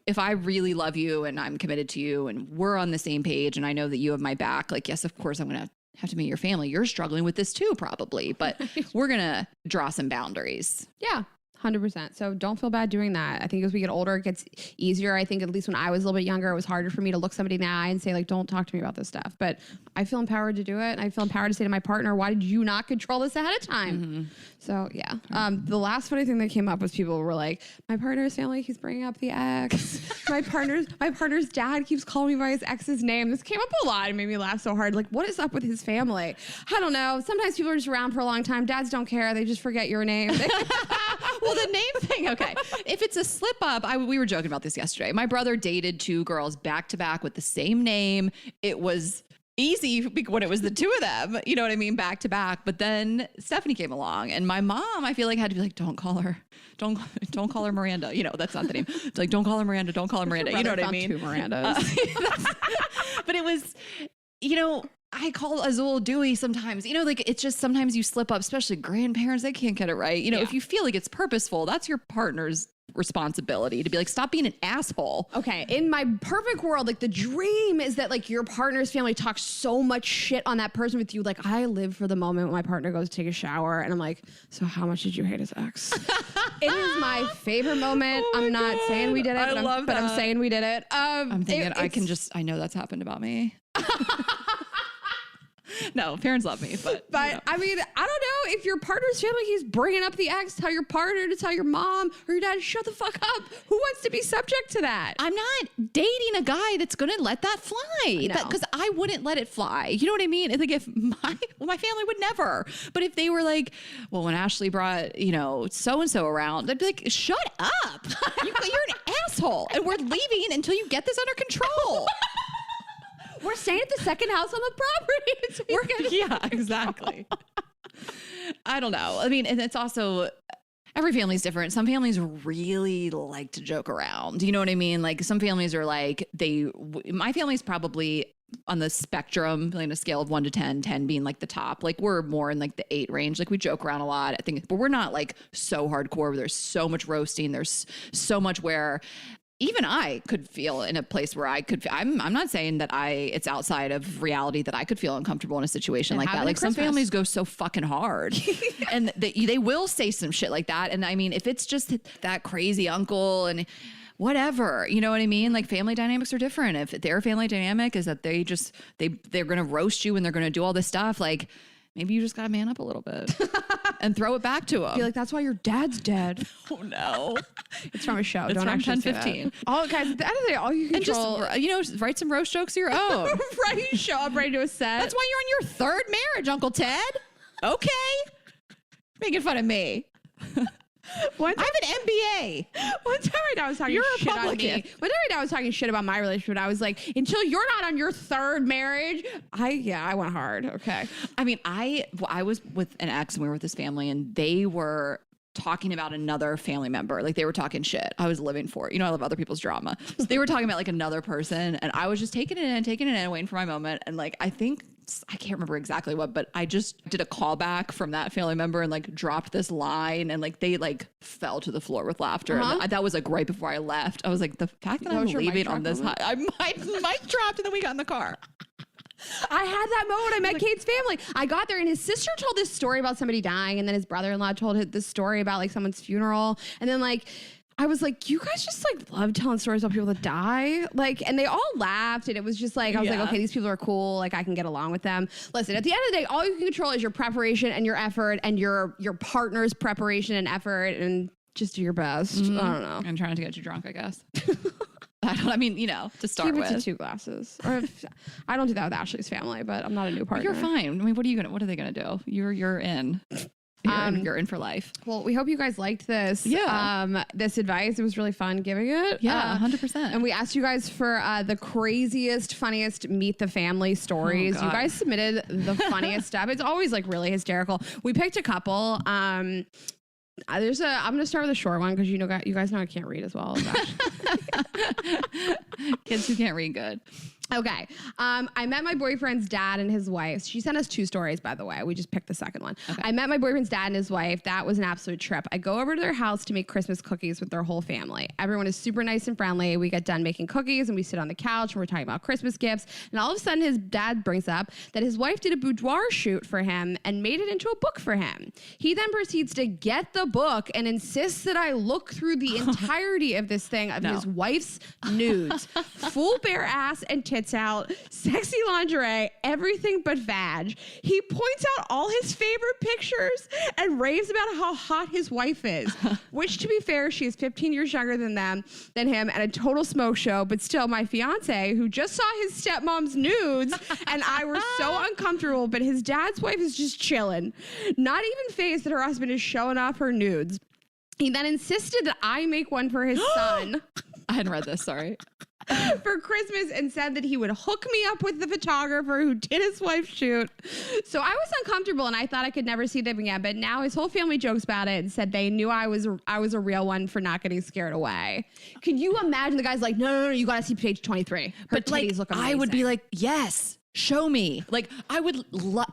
Speaker 1: if I really love you and I'm committed to you and we're on the same page and I know that you have my back, like, yes, of course I'm going to have to meet your family. You're struggling with this too, probably, but we're going to draw some boundaries.
Speaker 2: Yeah. 100%. So don't feel bad doing that. I think as we get older, it gets easier. I think at least when I was a little bit younger, it was harder for me to look somebody in the eye and say like, don't talk to me about this stuff. But I feel empowered to do it. And I feel empowered to say to my partner, why did you not control this ahead of time? Mm-hmm. So yeah. The last funny thing that came up was people were like, my partner's family keeps bringing up the ex. my partner's dad keeps calling me by his ex's name. This came up a lot and made me laugh so hard. Like, what is up with his family? I don't know. Sometimes people are just around for a long time. Dads don't care. They just forget your name.
Speaker 1: Well, the name thing, okay. If it's a slip up, we were joking about this yesterday. My brother dated 2 girls back to back with the same name. It was easy when it was the 2 of them, you know what I mean, back to back. But then Stephanie came along, and my mom, I feel like, had to be like, don't call her Miranda. You know, that's not the name. It's like, don't call her Miranda. Don't call her Miranda. You know what I mean?
Speaker 2: 2 Mirandas.
Speaker 1: But it was, you know, I call Azul Dewey sometimes, you know, like it's just sometimes you slip up, especially grandparents, they can't get it right. You know, if you feel like it's purposeful, that's your partner's responsibility to be like, stop being an asshole.
Speaker 2: Okay. In my perfect world, like the dream is that like your partner's family talks so much shit on that person with you. Like I live for the moment when my partner goes to take a shower and I'm like, so how much did you hate his ex? It is my favorite moment.
Speaker 1: Oh
Speaker 2: I'm not saying we did it, but I'm saying we did it.
Speaker 1: I'm thinking I know that's happened about me. No, parents love me, but
Speaker 2: you know. I mean, I don't know if your partner's family keeps bringing up the ex, tell your partner to tell your mom or your dad, shut the fuck up. Who wants to be subject to that?
Speaker 1: I'm not dating a guy that's going to let that fly because I wouldn't let it fly. You know what I mean? Like if my family would never, but if they were like, well, when Ashley brought, you know, so-and-so around, they'd be like, shut up. You're an asshole. And we're leaving until you get this under control.
Speaker 2: We're staying at the second house on the property.
Speaker 1: Yeah, exactly. I don't know. I mean, and it's also, every family's different. Some families really like to joke around. You know what I mean? Like some families are like, my family's probably on the spectrum, like a scale of 1 to 10, 10 being like the top. Like we're more in like the 8 range. Like we joke around a lot, I think, but we're not like so hardcore. There's so much roasting. There's so much where even I could feel in a place where I could, I'm not saying that it's outside of reality that I could feel uncomfortable in a situation like that. Like some families go so fucking hard and they will say some shit like that. And I mean, if it's just that crazy uncle and whatever, you know what I mean? Like family dynamics are different. If their family dynamic is that they're going to roast you and they're going to do all this stuff, like maybe you just got to man up a little bit and throw it back to them.
Speaker 2: Be like, that's why your dad's dead.
Speaker 1: Oh no.
Speaker 2: It's from a show.
Speaker 1: It's
Speaker 2: Don't
Speaker 1: from
Speaker 2: actually
Speaker 1: 10-15.
Speaker 2: All guys, at the end of the day, all you control.
Speaker 1: And just, you know, write some roast jokes of your own.
Speaker 2: Right? Show up ready to a set.
Speaker 1: That's why you're on your 3rd marriage, Uncle Ted. Okay. Making fun of me. I have an MBA.
Speaker 2: One time I was talking shit on me. One time I was talking shit about my relationship and I was like, until you're not on your 3rd marriage, I went hard. Okay.
Speaker 1: I mean, I was with an ex and we were with this family and they were talking about another family member. Like they were talking shit. I was living for it. You know, I love other people's drama. So they were talking about like another person and I was just taking it in, waiting for my moment. And like, I can't remember exactly what, but I just did a callback from that family member and like dropped this line and like they like fell to the floor with laughter. And that was like right before I left. I was like, the fact that I'm leaving on this high, I mic dropped and then we got in the car.
Speaker 2: I had that moment when I met Kate's family. I got there and his sister told this story about somebody dying and then his brother-in-law told this story about like someone's funeral. And then like, I was like, you guys just like love telling stories about people that die. Like, and they all laughed and it was just like, I was like, okay, these people are cool. Like I can get along with them. Listen, at the end of the day, all you can control is your preparation and your effort and your partner's preparation and effort and just do your best.
Speaker 1: Mm-hmm.
Speaker 2: I don't know.
Speaker 1: I'm trying to get you drunk, I guess. I mean, you know, to start
Speaker 2: Keep
Speaker 1: with.
Speaker 2: it to 2 glasses. Or I don't do that with Ashley's family, but I'm not a new partner.
Speaker 1: You're fine. I mean, what are they gonna do? You're in. You're in for life.
Speaker 2: Well, we hope you guys liked this.
Speaker 1: Yeah.
Speaker 2: This advice. It was really fun giving it.
Speaker 1: Yeah, 100%.
Speaker 2: And we asked you guys for the craziest, funniest meet the family stories. You guys submitted the funniest stuff. It's always like really hysterical. We picked a couple. I'm going to start with a short one because you guys know I can't read as well as that.
Speaker 1: Kids who can't read good.
Speaker 2: Okay. I met my boyfriend's dad and his wife. She sent us 2 stories, by the way. We just picked the second one. Okay. I met my boyfriend's dad and his wife. That was an absolute trip. I go over to their house to make Christmas cookies with their whole family. Everyone is super nice and friendly. We get done making cookies and we sit on the couch and we're talking about Christmas gifts. And all of a sudden his dad brings up that his wife did a boudoir shoot for him and made it into a book for him. He then proceeds to get the book and insists that I look through the entirety of this thing of his wife's nudes. Full bare ass and tits out, sexy lingerie, everything but vag. He points out all his favorite pictures and raves about how hot his wife is, which, to be fair, she is 15 years younger than him, and a total smoke show. But still, my fiance, who just saw his stepmom's nudes, and I were so uncomfortable. But his dad's wife is just chilling, not even phased that her husband is showing off her nudes. He then insisted that I make one for his son.
Speaker 1: I hadn't read this, sorry.
Speaker 2: For Christmas, and said that he would hook me up with the photographer who did his wife's shoot. So I was uncomfortable and I thought I could never see them again. But now his whole family jokes about it and said they knew I was a real one for not getting scared away. Can you imagine the guy's like, no, you got to see page 23. Her titties look amazing.
Speaker 1: I would be like, yes. Show me. Like, I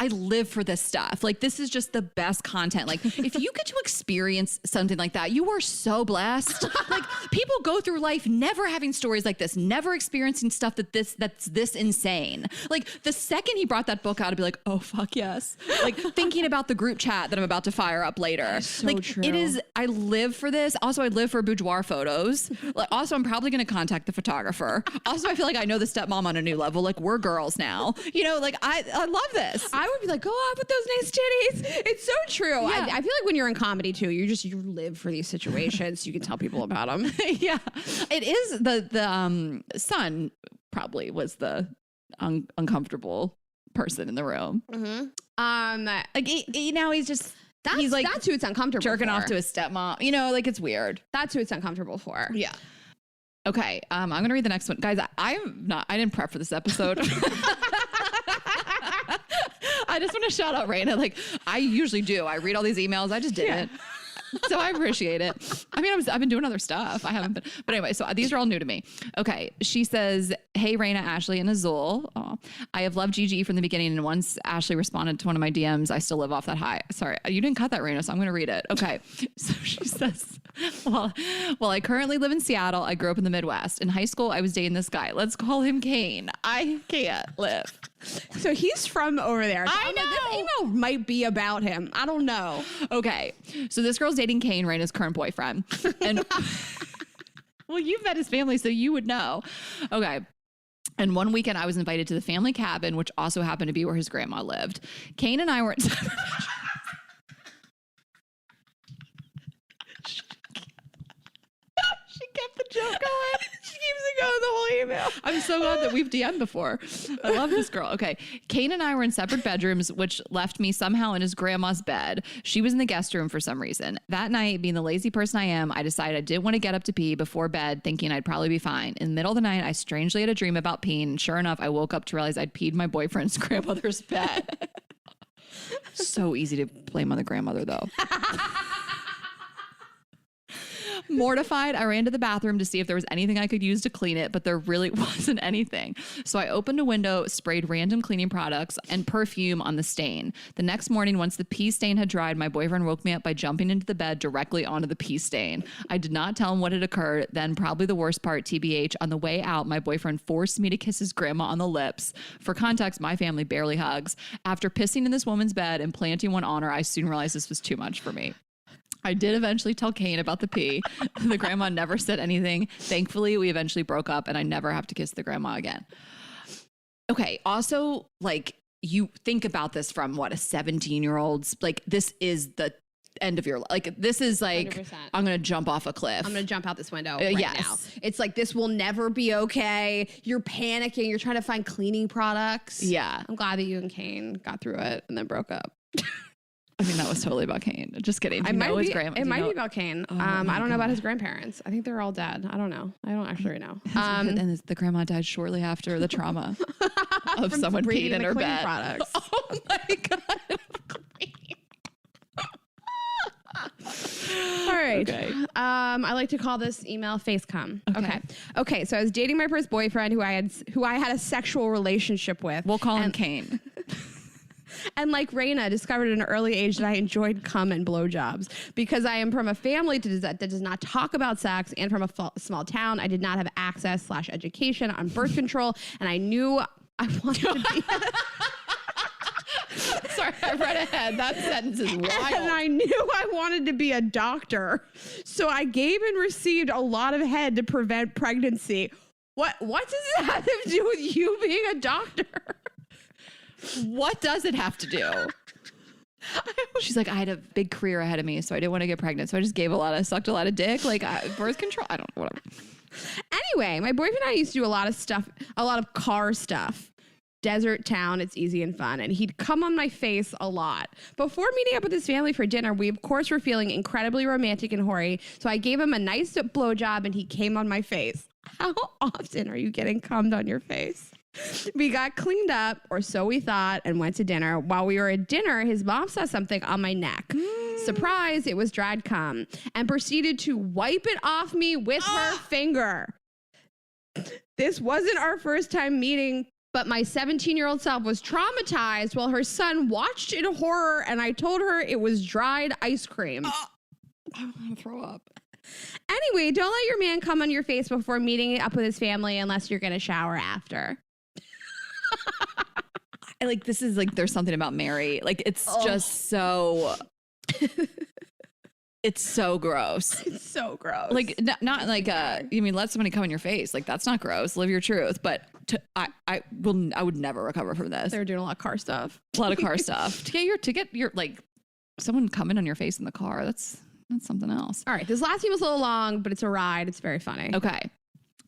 Speaker 1: live for this stuff. Like, this is just the best content. Like, if you get to experience something like that, you are so blessed. Like, people go through life never having stories like this, never experiencing stuff that's this insane. Like, the second he brought that book out, I'd be like, oh, fuck yes. Like, thinking about the group chat that I'm about to fire up later.
Speaker 2: So
Speaker 1: like,
Speaker 2: true.
Speaker 1: it is, I live for this. Also, I live for boudoir photos. Like, also, I'm probably going to contact the photographer. Also, I feel like I know the stepmom on a new level. Like, we're girls now. You know, like I love this.
Speaker 2: I would be like, go off with those nice titties. It's so true.
Speaker 1: Yeah.
Speaker 2: I feel like when you're in comedy too, you live for these situations. You can tell people about them.
Speaker 1: Yeah, it is the son probably was the uncomfortable person in the room.
Speaker 2: Mm-hmm.
Speaker 1: Like now he's just he's like
Speaker 2: that's who it's uncomfortable
Speaker 1: jerking
Speaker 2: for.
Speaker 1: off to his stepmom. You know, like it's weird.
Speaker 2: That's who it's uncomfortable for.
Speaker 1: Yeah. Okay, I'm gonna read the next one, guys. I didn't prep for this episode. I just want to shout out Rayna. Like I usually do. I read all these emails. I just didn't. Yeah. So I appreciate it. I mean, I've been doing other stuff. I haven't been, but anyway, so these are all new to me. Okay. She says, hey, Rayna, Ashley, and Azul. Oh, I have loved GG from the beginning. And once Ashley responded to one of my DMs, I still live off that high. Sorry, you didn't cut that, Rayna, so I'm going to read it. Okay. So she says, well, I currently live in Seattle. I grew up in the Midwest. In high school, I was dating this guy. Let's call him Kane. I can't live.
Speaker 2: So he's from over there. So
Speaker 1: I know.
Speaker 2: This email might be about him. I don't know.
Speaker 1: Okay. So this girl's dating Kane, Rayna's current boyfriend. And well, you've met his family, so you would know. Okay. And one weekend I was invited to the family cabin, which also happened to be where his grandma lived. Kane and I were She kept the joke going.
Speaker 2: She keeps it going the whole email.
Speaker 1: I'm so glad that we've DM'd before. I love this girl. Okay. Kane and I were in separate bedrooms, which left me somehow in his grandma's bed. She was in the guest room for some reason. That night, being the lazy person I am, I decided I didn't want to get up to pee before bed, thinking I'd probably be fine. In the middle of the night, I strangely had a dream about peeing. And sure enough, I woke up to realize I'd peed my boyfriend's grandmother's bed. So easy to blame on the grandmother, though. Mortified, I ran to the bathroom to see if there was anything I could use to clean it, but there really wasn't anything. So I opened a window, sprayed random cleaning products and perfume on the stain. The next morning, once the pee stain had dried, my boyfriend woke me up by jumping into the bed directly onto the pee stain. I did not tell him what had occurred. Then, probably the worst part, TBH, on the way out, my boyfriend forced me to kiss his grandma on the lips. For context, my family barely hugs. After pissing in this woman's bed and planting one on her, I soon realized this was too much for me. I did eventually tell Kane about the pee. The grandma never said anything. Thankfully, we eventually broke up and I never have to kiss the grandma again. Okay. Also, like, you think about this from what, a 17-year-old's, like, this is the end of your life. Like, this is like,
Speaker 2: 100%.
Speaker 1: I'm going to jump off a cliff.
Speaker 2: I'm going to jump out this window right now. It's like, this will never be okay. You're panicking. You're trying to find cleaning products.
Speaker 1: Yeah.
Speaker 2: I'm glad that you and Kane got through it and then broke up.
Speaker 1: I mean, that was totally about Kane. Just kidding.
Speaker 2: It might be about Kane.
Speaker 1: Oh,
Speaker 2: I don't know about his grandparents. I think they're all dead. I don't know. I don't actually know.
Speaker 1: And the grandma died shortly after the trauma of someone peed in her bed.
Speaker 2: Products.
Speaker 1: Oh my God.
Speaker 2: All right.
Speaker 1: Okay.
Speaker 2: I like to call this email face cum. Okay. So I was dating my first boyfriend who I had a sexual relationship with.
Speaker 1: We'll call him Kane.
Speaker 2: And like Rayna, discovered at an early age that I enjoyed cum and blowjobs. Because I am from a family that does not talk about sex, and from a small town, I did not have access/education on birth control, and I knew I wanted to be...
Speaker 1: Sorry, I read ahead. That sentence is wild.
Speaker 2: And I knew I wanted to be a doctor. So I gave and received a lot of head to prevent pregnancy. What does it have to do with you being a doctor?
Speaker 1: What does it have to do? She's like, I had a big career ahead of me, so I didn't want to get pregnant. So I just sucked a lot of dick, like birth control. I don't know, whatever.
Speaker 2: Anyway, my boyfriend and I used to do a lot of car stuff. Desert town, it's easy and fun. And he'd come on my face a lot. Before meeting up with his family for dinner, we of course were feeling incredibly romantic and hoary. So I gave him a nice blowjob and he came on my face. How often are you getting cummed on your face? We got cleaned up, or so we thought, and went to dinner. While we were at dinner, his mom saw something on my neck. Surprise, it was dried cum, and proceeded to wipe it off me with her finger. This wasn't our first time meeting, but my 17-year-old self was traumatized while her son watched in horror, and I told her it was dried ice cream.
Speaker 1: I want to throw up.
Speaker 2: Anyway, don't let your man come on your face before meeting up with his family unless you're going to shower after.
Speaker 1: Like, this is like, there's something about Mary. Like, it's just so... It's so gross.
Speaker 2: It's so gross.
Speaker 1: Like, not like, you mean, let somebody come in your face. Like, that's not gross. Live your truth. But I would never recover from this.
Speaker 2: They were doing a lot of car stuff.
Speaker 1: A lot of car stuff. To get your, like, someone coming on your face in the car, that's something else.
Speaker 2: All right. This last email's a little long, but it's a ride. It's very funny.
Speaker 1: Okay.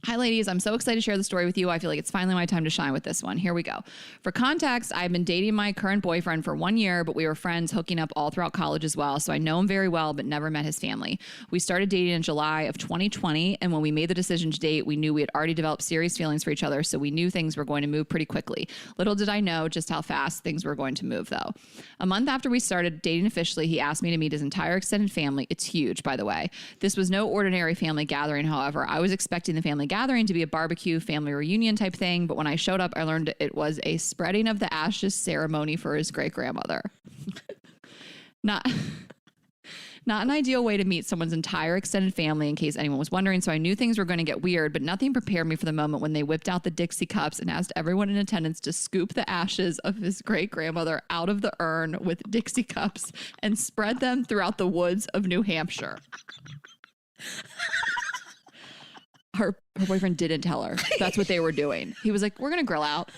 Speaker 1: Hi, ladies. I'm so excited to share the story with you. I feel like it's finally my time to shine with this one. Here we go. For context, I've been dating my current boyfriend for 1 year, but we were friends hooking up all throughout college as well. So I know him very well, but never met his family. We started dating in July of 2020. And when we made the decision to date, we knew we had already developed serious feelings for each other. So we knew things were going to move pretty quickly. Little did I know just how fast things were going to move, though. A month after we started dating officially, he asked me to meet his entire extended family. It's huge, by the way. This was no ordinary family gathering, however. I was expecting the family gathering to be a barbecue family reunion type thing, but when I showed up, I learned it was a spreading of the ashes ceremony for his great-grandmother. Not an ideal way to meet someone's entire extended family, in case anyone was wondering, so I knew things were going to get weird, but nothing prepared me for the moment when they whipped out the Dixie cups and asked everyone in attendance to scoop the ashes of his great-grandmother out of the urn with Dixie cups and spread them throughout the woods of New Hampshire. Her boyfriend didn't tell her. That's what they were doing. He was like, we're going to grill out.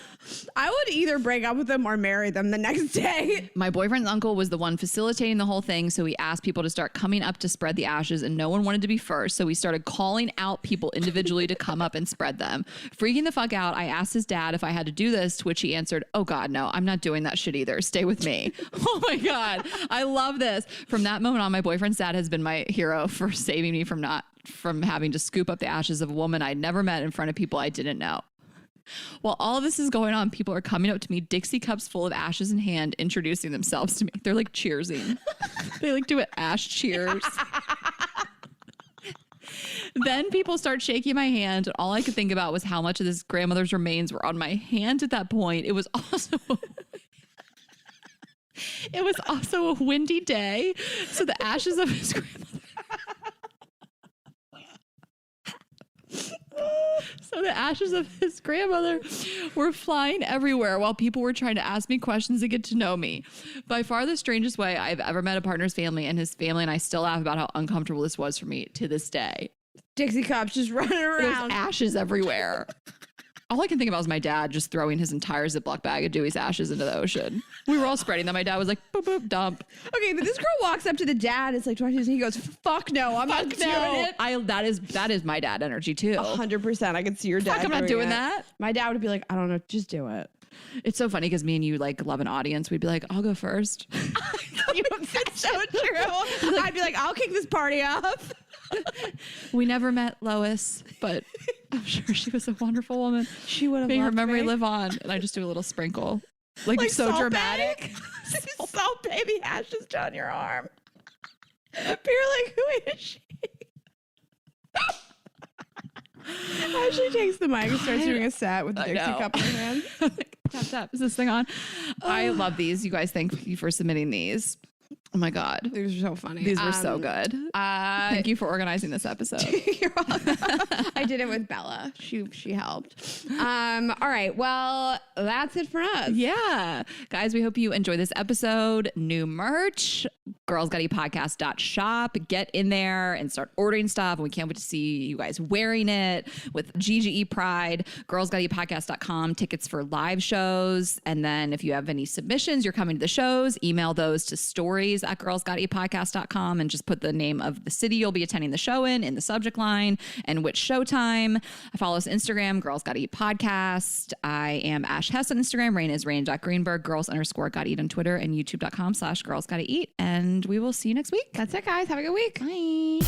Speaker 2: I would either break up with them or marry them the next day.
Speaker 1: My boyfriend's uncle was the one facilitating the whole thing, so he asked people to start coming up to spread the ashes, and no one wanted to be first, so we started calling out people individually to come up and spread them. Freaking the fuck out, I asked his dad if I had to do this, to which he answered, oh God, no, I'm not doing that shit either. Stay with me. Oh my God. I love this. From that moment on, my boyfriend's dad has been my hero for saving me from having to scoop up the ashes of a woman I'd never met in front of people I didn't know. While all of this is going on, people are coming up to me, Dixie cups full of ashes in hand, introducing themselves to me. They're like cheersing. They like do it ash cheers. Then people start shaking my hand, and all I could think about was how much of this grandmother's remains were on my hand at that point. It was also a windy day, so the ashes of his grandmother were flying everywhere while people were trying to ask me questions to get to know me. By far the strangest way I've ever met a partner's family, and his family and I still laugh about how uncomfortable this was for me to this day.
Speaker 2: Dixie cups just running around.
Speaker 1: There's ashes everywhere. All I can think about is my dad just throwing his entire Ziploc bag of Dewey's ashes into the ocean. We were all spreading them. My dad was like, boop, boop, dump.
Speaker 2: Okay, but this girl walks up to the dad. It's like, do I do this? And he goes, fuck no, I'm not doing it.
Speaker 1: That is my dad energy too.
Speaker 2: 100%. I can see your dad.
Speaker 1: Fuck, I'm not doing that.
Speaker 2: My dad would be like, I don't know, just do it.
Speaker 1: It's so funny because me and you like love an audience. We'd be like, I'll go first.
Speaker 2: It's so true. I'd be like, I'll kick this party off.
Speaker 1: We never met Lois, but I'm sure she was a wonderful woman.
Speaker 2: She would have
Speaker 1: made her memory
Speaker 2: me.
Speaker 1: live on. And I just do a little sprinkle. Like so dramatic.
Speaker 2: Salt baby ashes down your arm. You're like, who is she? Ashley takes the mic and starts doing a set with the Dixie cup in her hand.
Speaker 1: Tap, tap. Is this thing on? I love these. You guys, thank you for submitting these. Oh my God.
Speaker 2: These are so funny.
Speaker 1: These were so good. Thank you for organizing this episode.
Speaker 2: You're welcome. I did it with Bella. She helped. All right. Well, that's it for us.
Speaker 1: Yeah. Guys, we hope you enjoy this episode. New merch, girlsgottypodcast.shop. Get in there and start ordering stuff. And we can't wait to see you guys wearing it with GGE Pride. Girlsgottypodcast.com. Tickets for live shows. And then if you have any submissions, you're coming to the shows, email those to stories@girlsgottypodcast.com and just put the name of the city you'll be attending the show in the subject line and which showtime. Follow us on Instagram, Girls Gotta Eat Podcast. I am Ash Hess on Instagram. Rayna is Rayna.Greenberg. Girls_Gotta Eat on Twitter and YouTube.com/Girls Gotta Eat. And we will see you next week.
Speaker 2: That's it, guys. Have a good week.
Speaker 1: Bye.